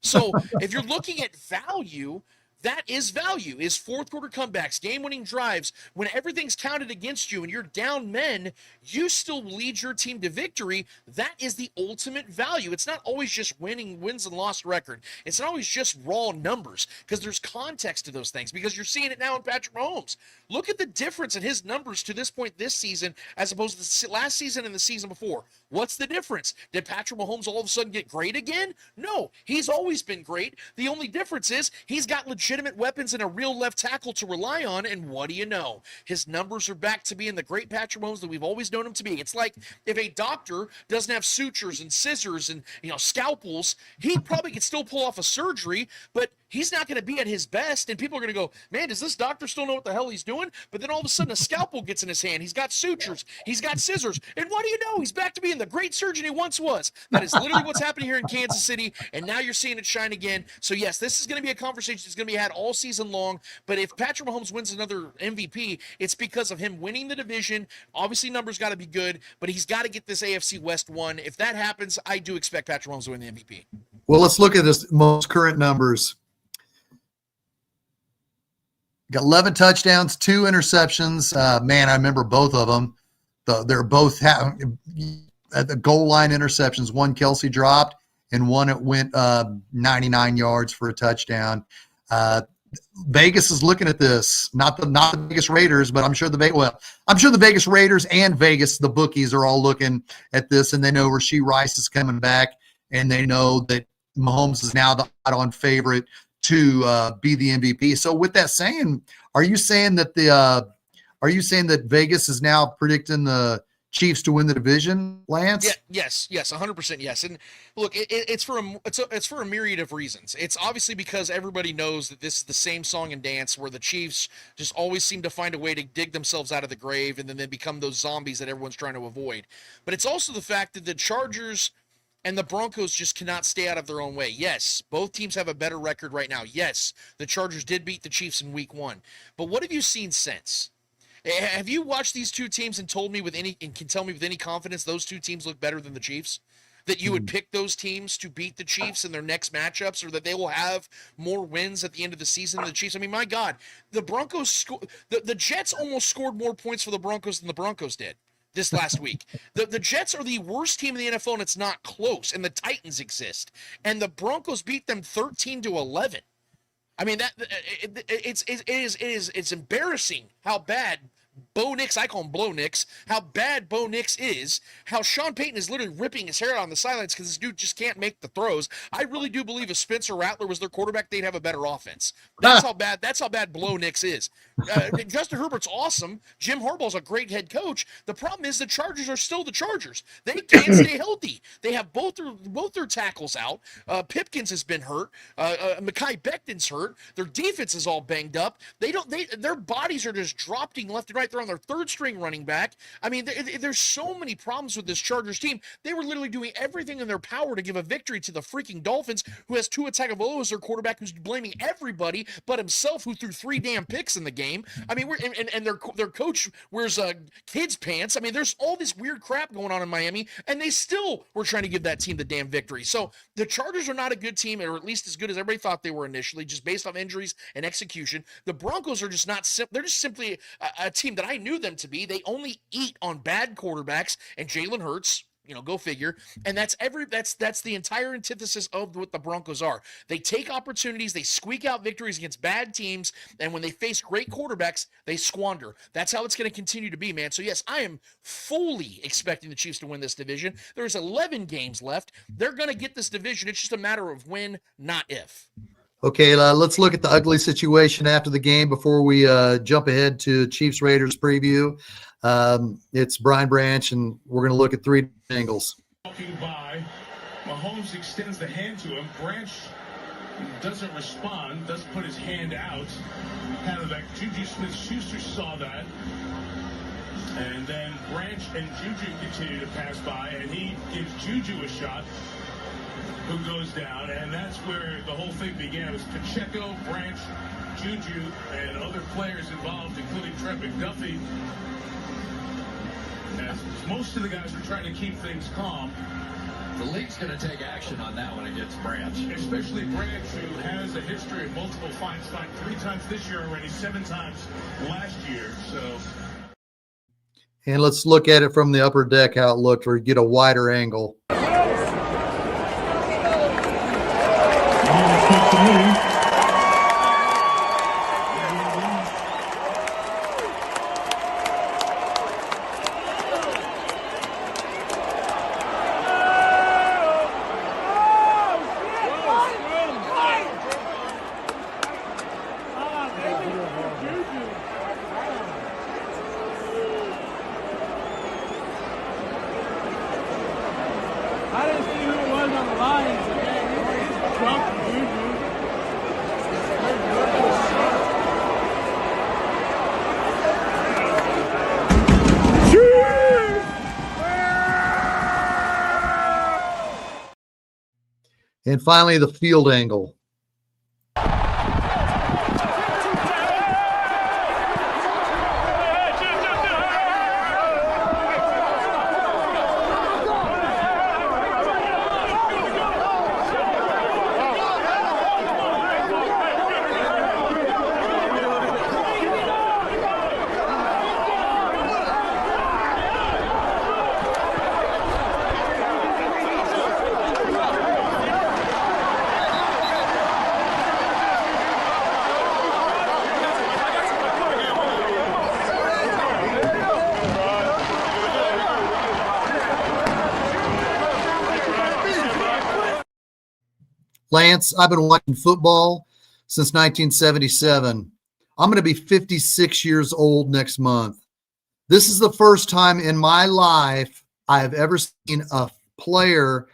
So if you're looking at value, that is value, is fourth-quarter comebacks, game-winning drives. When everything's counted against you and you're down men, you still lead your team to victory. That is the ultimate value. It's not always just wins and loss record. It's not always just raw numbers, because there's context to those things, because you're seeing it now in Patrick Mahomes. Look at the difference in his numbers to this point this season as opposed to the last season and the season before. What's the difference? Did Patrick Mahomes all of a sudden get great again? No, he's always been great. The only difference is he's got legitimate weapons and a real left tackle to rely on, and what do you know? His numbers are back to being the great Patrick Mahomes that we've always known him to be. It's like if a doctor doesn't have sutures and scissors and scalpels, he probably could still pull off a surgery, but he's not going to be at his best, and people are going to go, man, does this doctor still know what the hell he's doing? But then all of a sudden a scalpel gets in his hand. He's got sutures. He's got scissors. And what do you know? He's back to being the great surgeon he once was. That is literally what's happening here in Kansas City, and now you're seeing it shine again. So, yes, this is going to be a conversation that's going to be had all season long, but if Patrick Mahomes wins another MVP, it's because of him winning the division. Obviously, numbers got to be good, but he's got to get this AFC West won. If that happens, I do expect Patrick Mahomes to win the MVP. Well, let's look at his most current numbers. Got 11 touchdowns, 2 interceptions. Man, I remember both of them. They're both at the goal line interceptions. One Kelsey dropped, and one it went 99 yards for a touchdown. Vegas is looking at this. Not the Vegas Raiders, but I'm sure the Vegas Raiders and Vegas, the bookies, are all looking at this, and they know Rashee Rice is coming back, and they know that Mahomes is now the odds-on favorite to be the MVP. So with that saying, are you saying that Vegas is now predicting the Chiefs to win the division, Lance? Yeah, yes, 100% yes. And look, it's for a myriad of reasons. It's obviously because everybody knows that this is the same song and dance where the Chiefs just always seem to find a way to dig themselves out of the grave, and then they become those zombies that everyone's trying to avoid. But it's also the fact that the Chargers and the Broncos just cannot stay out of their own way. Yes, both teams have a better record right now. Yes, the Chargers did beat the Chiefs in week 1. But what have you seen since? Have you watched these two teams and can tell me with any confidence those two teams look better than the Chiefs? that you would pick those teams to beat the Chiefs in their next matchups, or that they will have more wins at the end of the season than the Chiefs. I mean, my God, the Broncos, the Jets almost scored more points for the Broncos than the Broncos did this last week. The Jets are the worst team in the NFL, and it's not close, and the Titans exist. And the Broncos beat them 13-11. I mean, it's embarrassing how bad Bo Nix, I call him Blow Nix, how bad Bo Nix is, how Sean Payton is literally ripping his hair out on the sidelines because this dude just can't make the throws. I really do believe if Spencer Rattler was their quarterback, they'd have a better offense. That's how bad Blow Nix is. Justin Herbert's awesome. Jim Harbaugh's a great head coach. The problem is the Chargers are still the Chargers. They can't stay healthy. They have both their tackles out. Pipkins has been hurt. Mekhi Becton's hurt. Their defense is all banged up. Their bodies are just dropping left and right. They're on their third string running back. I mean, there's so many problems with this Chargers team. They were literally doing everything in their power to give a victory to the freaking Dolphins, who has Tua Tagovailoa as their quarterback, who's blaming everybody but himself, who threw 3 damn picks in the game. I mean, their coach wears kids pants. I mean, there's all this weird crap going on in Miami, and they still were trying to give that team the damn victory. So the Chargers are not a good team, or at least as good as everybody thought they were initially, just based on injuries and execution. The Broncos are just not. They're just simply a team that I knew them to be. They only eat on bad quarterbacks, and Jalen Hurts, go figure. And that's the entire antithesis of what the Broncos are. They take opportunities, they squeak out victories against bad teams, and when they face great quarterbacks, they squander. That's how it's going to continue to be, man. So yes, I am fully expecting the Chiefs to win this division. There's 11 games left. They're going to get this division. It's just a matter of when, not if. Okay, let's look at the ugly situation after the game before we jump ahead to Chiefs Raiders preview. It's Brian Branch, and we're going to look at 3 angles. Walking by, Mahomes extends the hand to him. Branch doesn't respond, doesn't put his hand out. Kind of like Juju Smith-Schuster saw that. And then Branch and Juju continue to pass by, and he gives Juju a shot, who goes down, and that's where the whole thing began. It was Pacheco, Branch, Juju, and other players involved, including Trent McDuffie. As most of the guys are trying to keep things calm. The league's going to take action on that one against Branch. Especially Branch, who has a history of multiple fights, 3 times this year already, 7 times last year. So. And let's look at it from the upper deck, how it looked, or get a wider angle. I didn't see who it was on the line, but man, he's drunk, Juju. And finally, the field angle. Lance, I've been watching football since 1977. I'm going to be 56 years old next month. This is the first time in my life I have ever seen a player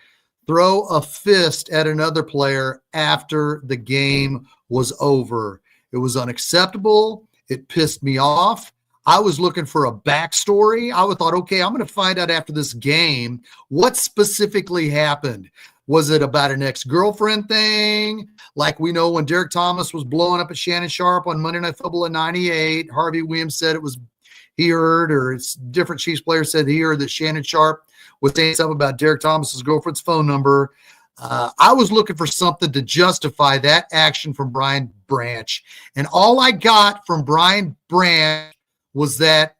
throw a fist at another player after the game was over. It was unacceptable. It pissed me off. I was looking for a backstory. I thought, okay, I'm going to find out after this game what specifically happened. Was it about an ex-girlfriend thing? Like we know when Derek Thomas was blowing up at Shannon Sharp on Monday Night Football in '98, Harvey Williams said it was he heard, or it's different Chiefs players said he heard that Shannon Sharp was saying something about Derek Thomas's girlfriend's phone number. I was looking for something to justify that action from Brian Branch. And all I got from Brian Branch was that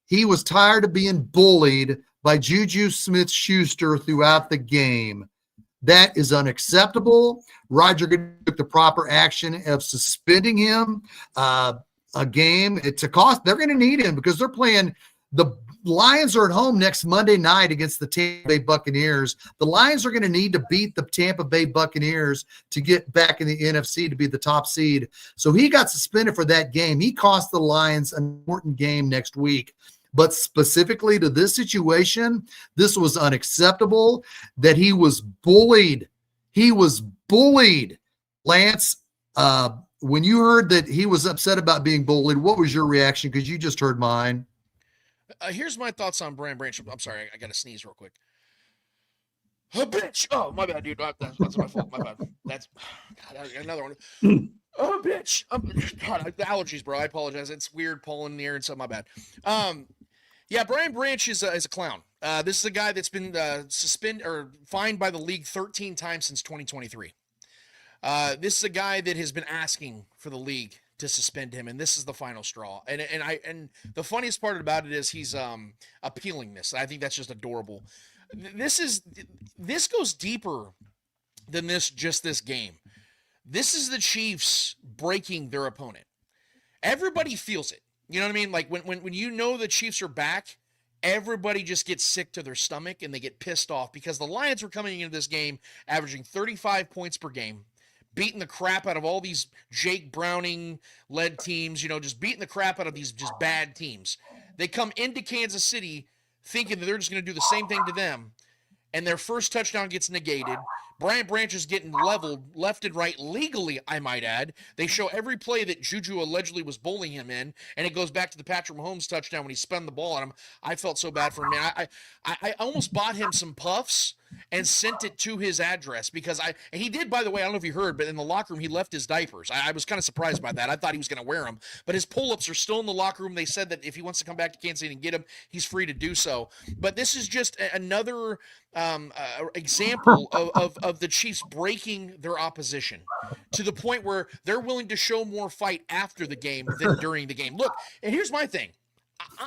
he was tired of being bullied by Juju Smith-Schuster throughout the game. That is unacceptable. Roger took the proper action of suspending him a game. It's a cost. They're going to need him because they're playing. The Lions are at home next Monday night against the Tampa Bay Buccaneers. The Lions are going to need to beat the Tampa Bay Buccaneers to get back in the NFC to be the top seed. So he got suspended for that game. He cost the Lions an important game next week. But specifically to this situation, this was unacceptable that he was bullied. He was bullied. Lance, when you heard that he was upset about being bullied, what was your reaction? Because you just heard mine. Here's my thoughts on Brian Branch. I'm sorry, I got to sneeze real quick. Oh, bitch. Oh, my bad, dude. That's my fault. My bad. That's God, another one. Oh, bitch. God, the allergies, bro. I apologize. It's weird pollen in the air and so my bad. Yeah, Brian Branch is a clown. This is a guy that's been suspended or fined by the league 13 times since 2023. This is a guy that has been asking for the league to suspend him, and this is the final straw. And the funniest part about it is he's appealing this. I think that's just adorable. This goes deeper than this game. This is the Chiefs breaking their opponent. Everybody feels it. You know what I mean? Like when you know the Chiefs are back, everybody just gets sick to their stomach and they get pissed off because the Lions were coming into this game averaging 35 points per game, beating the crap out of all these Jake Browning-led teams, just beating the crap out of these just bad teams. They come into Kansas City thinking that they're just going to do the same thing to them, and their first touchdown gets negated. Brian Branch is getting leveled left and right legally, I might add. They show every play that Juju allegedly was bullying him in, and it goes back to the Patrick Mahomes touchdown when he spun the ball on him. I felt so bad for him, man. I almost bought him some puffs and sent it to his address because and he did, by the way, I don't know if you heard, but in the locker room, he left his diapers. I was kind of surprised by that. I thought he was going to wear them, but his pull-ups are still in the locker room. They said that if he wants to come back to Kansas City and get them, he's free to do so. But this is just another example of the Chiefs breaking their opposition to the point where they're willing to show more fight after the game than during the game. Look, and here's my thing.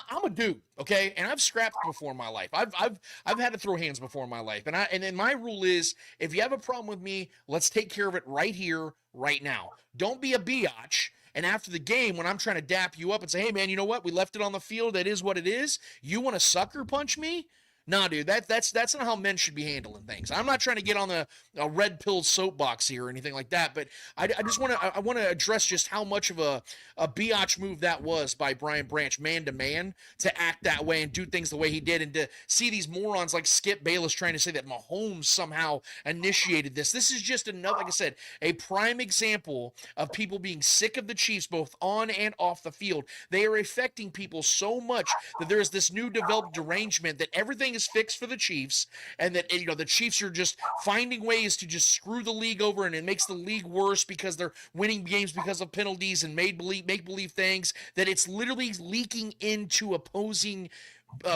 I'm a dude, okay, and I've scrapped before in my life. I've had to throw hands before in my life, and then my rule is if you have a problem with me, let's take care of it right here, right now. Don't be a biatch. And after the game, when I'm trying to dap you up and say, hey man, you know what? We left it on the field. That is what it is. You want to sucker punch me? Nah, dude, that's not how men should be handling things. I'm not trying to get on a red pill soapbox here or anything like that, but I just want to address just how much of a biatch move that was by Brian Branch, man to man, to act that way and do things the way he did, and to see these morons like Skip Bayless trying to say that Mahomes somehow initiated this. This is just another, like I said, a prime example of people being sick of the Chiefs both on and off the field. They are affecting people so much that there is this new developed derangement that everything is fixed for the Chiefs, and that the Chiefs are just finding ways to just screw the league over, and it makes the league worse because they're winning games because of penalties and make believe things, that it's literally leaking into opposing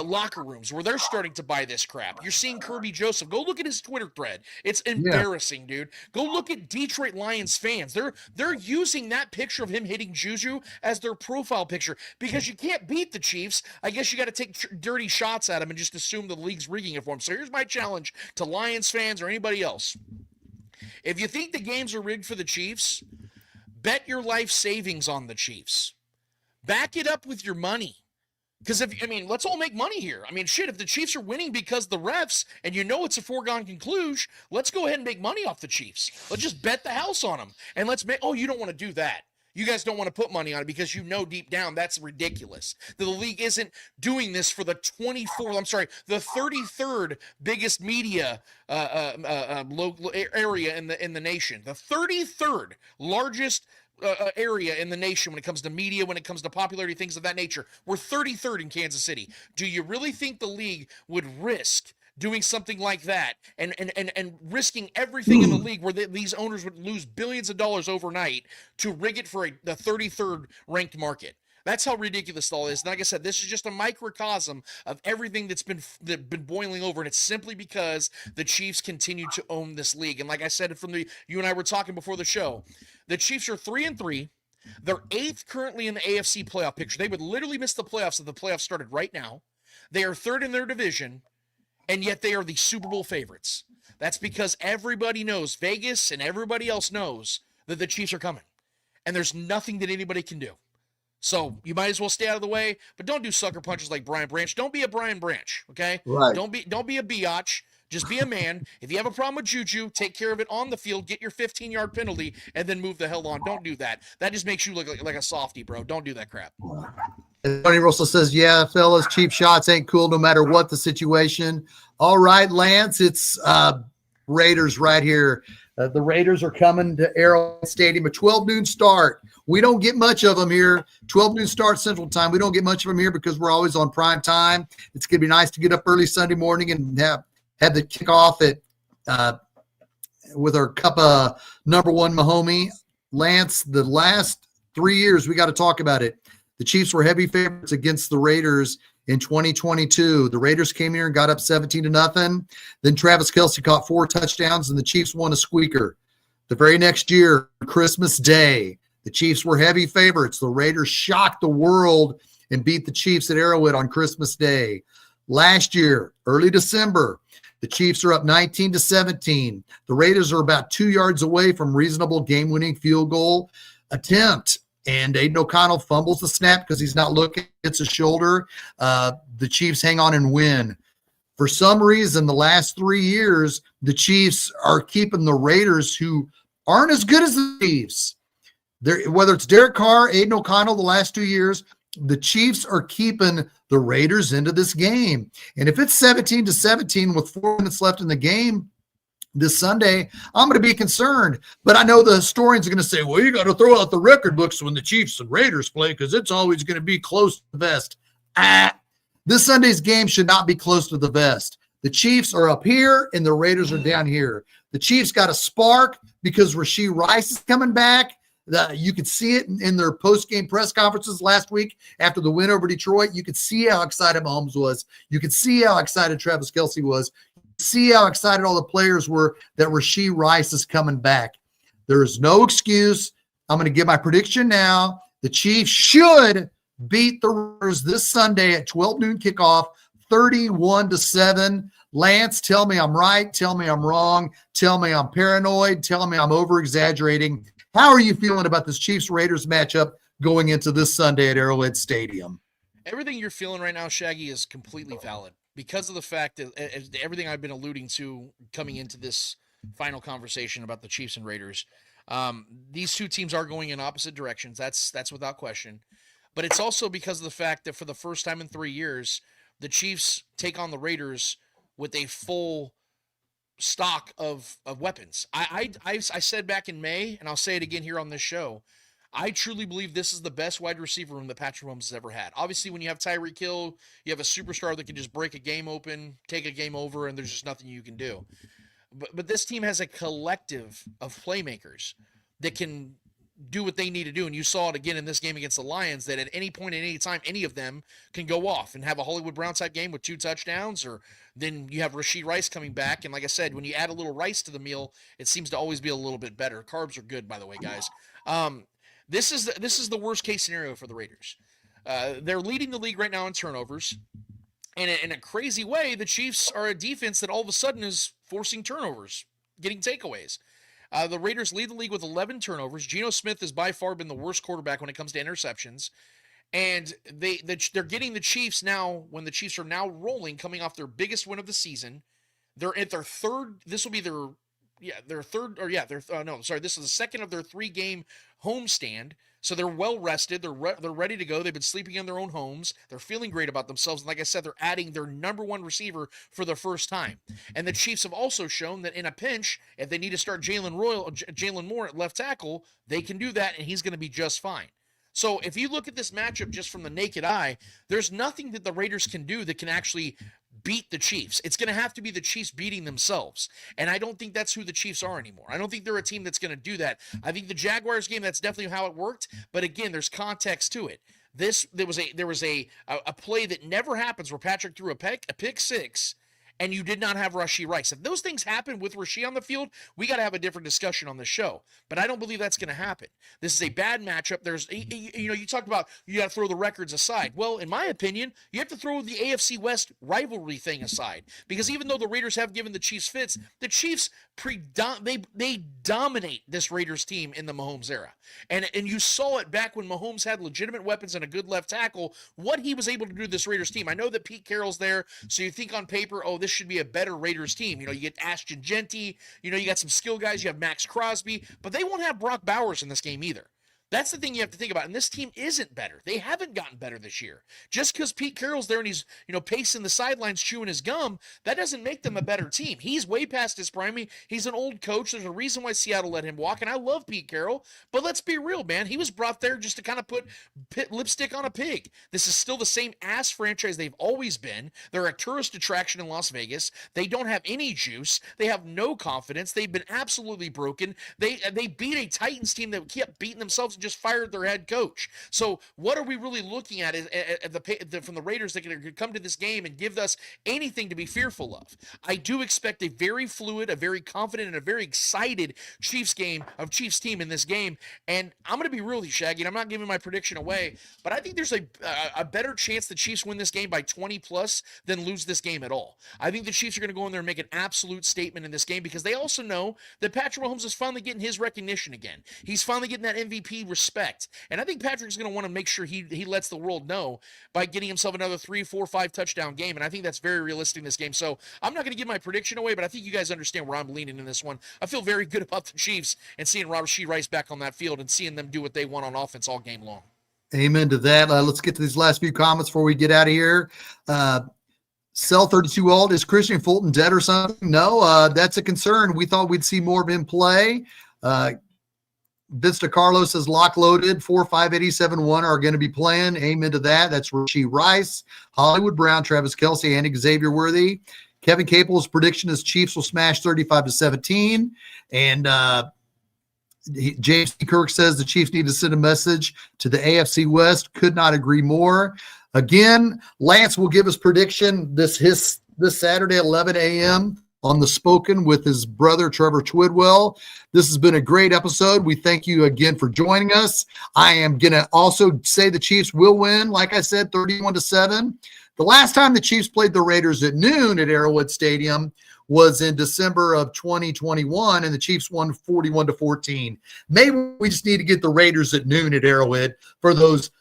locker rooms where they're starting to buy this crap. You're seeing Kirby Joseph. Go look at his Twitter thread. It's embarrassing, dude. Go look at Detroit Lions fans. They're using that picture of him hitting Juju as their profile picture because you can't beat the Chiefs. I guess you got to take dirty shots at them and just assume the league's rigging it for them. So here's my challenge to Lions fans or anybody else. If you think the games are rigged for the Chiefs, bet your life savings on the Chiefs. Back it up with your money. Because let's all make money here. If the Chiefs are winning because the refs, and it's a foregone conclusion, let's go ahead and make money off the Chiefs. Let's just bet the house on them. And you don't want to do that. You guys don't want to put money on it because deep down that's ridiculous. The league isn't doing this for the 33rd biggest media area in the nation. The 33rd largest area in the nation when it comes to media, when it comes to popularity, things of that nature. We're 33rd in Kansas City. Do you really think the league would risk doing something like that and risking everything in the league where these owners would lose billions of dollars overnight to rig it for the 33rd ranked market? That's how ridiculous it all is. And like I said, this is just a microcosm of everything that's been boiling over, and it's simply because the Chiefs continue to own this league. And like I said, you and I were talking before the show, the Chiefs are 3-3. They're 8th currently in the AFC playoff picture. They would literally miss the playoffs if the playoffs started right now. They are 3rd in their division, and yet they are the Super Bowl favorites. That's because everybody knows, Vegas and everybody else knows, that the Chiefs are coming. And there's nothing that anybody can do. So you might as well stay out of the way, but don't do sucker punches like Brian Branch. Don't be a Brian Branch, okay? Right. Don't be a biatch. Just be a man. If you have a problem with Juju, take care of it on the field, get your 15-yard penalty, and then move the hell on. Don't do that. That just makes you look like a softie, bro. Don't do that crap. And Tony Russell says, yeah, fellas, cheap shots ain't cool no matter what the situation. All right, Lance, it's Raiders right here. The Raiders are coming to Arrowhead Stadium, a 12 noon start. We don't get much of them here. 12 noon start Central Time. We don't get much of them here because we're always on prime time. It's going to be nice to get up early Sunday morning and have the kickoff at with our cup of number one Mahomie. Lance, the last 3 years, we got to talk about it. The Chiefs were heavy favorites against the Raiders in 2022. The Raiders came here and got up 17-0. Then Travis Kelce caught 4 touchdowns, and the Chiefs won a squeaker. The very next year, Christmas Day, the Chiefs were heavy favorites. The Raiders shocked the world and beat the Chiefs at Arrowhead on Christmas Day. Last year, early December, the Chiefs are up 19-17. The Raiders are about 2 yards away from reasonable game-winning field goal attempt. And Aiden O'Connell fumbles the snap because he's not looking. It's his shoulder. The Chiefs hang on and win. For some reason, the last 3 years, the Chiefs are keeping the Raiders, who aren't as good as the Chiefs. Whether it's Derek Carr, Aiden O'Connell, the last 2 years, the Chiefs are keeping the Raiders into this game. And if it's 17-17 with 4 minutes left in the game this Sunday, I'm going to be concerned. But I know the historians are going to say, well, you got to throw out the record books when the Chiefs and Raiders play because it's always going to be close to the vest. This Sunday's game should not be close to the vest. The Chiefs are up here and the Raiders are down here. The Chiefs got a spark because Rashee Rice is coming back. You could see it in their post-game press conferences last week after the win over Detroit. You could see how excited Mahomes was. You could see how excited Travis Kelce was. See how excited all the players were that Rashee Rice is coming back. There is no excuse. I'm going to give my prediction now. The Chiefs should beat the Raiders this Sunday at 12 noon kickoff, 31-7. Lance, tell me I'm right. Tell me I'm wrong. Tell me I'm paranoid. Tell me I'm over-exaggerating. How are you feeling about this Chiefs-Raiders matchup going into this Sunday at Arrowhead Stadium? Everything you're feeling right now, Shaggy, is completely valid because of the fact that everything I've been alluding to coming into this final conversation about the Chiefs and Raiders. These two teams are going in opposite directions. That's without question. But it's also because of the fact that for the first time in 3 years, the Chiefs take on the Raiders with a full stock of weapons. I said back in May, and I'll say it again here on this show, I truly believe this is the best wide receiver room that Patrick Mahomes has ever had. Obviously, when you have Tyreek Hill, you have a superstar that can just break a game open, take a game over, and there's just nothing you can do. But this team has a collective of playmakers that can do what they need to do. And you saw it again in this game against the Lions, that at any point, at any time, any of them can go off and have a Hollywood Brown type game with 2 touchdowns, or then you have Rashee Rice coming back. And like I said, when you add a little rice to the meal, it seems to always be a little bit better. Carbs are good, by the way, guys. This is the worst case scenario for the Raiders. They're leading the league right now in turnovers. And in a crazy way, the Chiefs are a defense that all of a sudden is forcing turnovers, getting takeaways. The Raiders lead the league with 11 turnovers. Geno Smith has by far been the worst quarterback when it comes to interceptions. And they're getting the Chiefs now, when the Chiefs are now rolling, coming off their biggest win of the season. They're at their third. This will be this is the second of their 3-game homestand. So they're well rested. They're ready to go. They've been sleeping in their own homes. They're feeling great about themselves. And like I said, they're adding their number 1 receiver for the first time. And the Chiefs have also shown that in a pinch, if they need to start Jalen Moore at left tackle, they can do that, and he's going to be just fine. So if you look at this matchup just from the naked eye, there's nothing that the Raiders can do that can actually beat the Chiefs. It's going to have to be the Chiefs beating themselves. And I don't think that's who the Chiefs are anymore. I don't think they're a team that's going to do that. I think the Jaguars game, that's definitely how it worked. But again, there's context to it. There was a play that never happens where Patrick threw a pick six, and you did not have Rashee Rice. If those things happen with Rashee on the field, we got to have a different discussion on the show. But I don't believe that's going to happen. This is a bad matchup. You talked about you got to throw the records aside. Well, in my opinion, you have to throw the AFC West rivalry thing aside, because even though the Raiders have given the Chiefs fits, the Chiefs they dominate this Raiders team in the Mahomes era. And you saw it back when Mahomes had legitimate weapons and a good left tackle, what he was able to do to this Raiders team. I know that Pete Carroll's there, so you think on paper, oh, this should be a better Raiders team. You get Ashton Genty, you got some skill guys, you have Max Crosby, but they won't have Brock Bowers in this game either. That's the thing you have to think about. And this team isn't better. They haven't gotten better this year. Just because Pete Carroll's there and he's, pacing the sidelines, chewing his gum, that doesn't make them a better team. He's way past his prime. He's an old coach. There's a reason why Seattle let him walk. And I love Pete Carroll, but let's be real, man. He was brought there just to kind of put lipstick on a pig. This is still the same ass franchise they've always been. They're a tourist attraction in Las Vegas. They don't have any juice. They have no confidence. They've been absolutely broken. They beat a Titans team that kept beating themselves, just fired their head coach. So what are we really looking at from the Raiders that can come to this game and give us anything to be fearful of? I do expect a very fluid, a very confident, and a very excited Chiefs team in this game. And I'm going to be real with you, Shaggy, and I'm not giving my prediction away, but I think there's a better chance the Chiefs win this game by 20 plus than lose this game at all. I think the Chiefs are going to go in there and make an absolute statement in this game, because they also know that Patrick Mahomes is finally getting his recognition again. He's finally getting that MVP respect. And I think Patrick's going to want to make sure he lets the world know by getting himself another 3, 4, 5 touchdown game. And I think that's very realistic in this game. So I'm not going to give my prediction away, but I think you guys understand where I'm leaning in this one. I feel very good about the Chiefs and seeing Rashee Rice back on that field and seeing them do what they want on offense all game long. Amen to that. Let's get to these last few comments before we get out of here. Cell 32 Alt, is Christian Fulton dead or something? No, that's a concern. We thought we'd see more of him play. Vince DiCarlo says lock loaded, 4, 5, 87, 1 are going to be playing. Amen to that. That's Rashee Rice, Hollywood Brown, Travis Kelce, and Xavier Worthy. Kevin Capel's prediction is Chiefs will smash 35-17. And James T. Kirk says the Chiefs need to send a message to the AFC West. Could not agree more. Again, Lance will give his prediction this Saturday at 11 a.m. on The Spoken with his brother, Trevor Twidwell. This has been a great episode. We thank you again for joining us. I am going to also say the Chiefs will win, like I said, 31-7. The last time the Chiefs played the Raiders at noon at Arrowhead Stadium was in December of 2021, and the Chiefs won 41-14. Maybe we just need to get the Raiders at noon at Arrowhead for those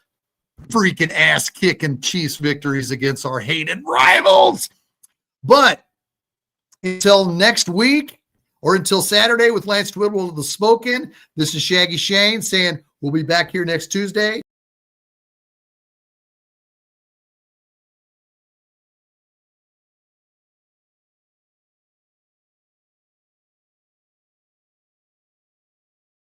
freaking ass-kicking Chiefs victories against our hated rivals. But until next week, or until Saturday with Lance Twidwell of The Spoken, this is Shaggy Shane saying we'll be back here next Tuesday.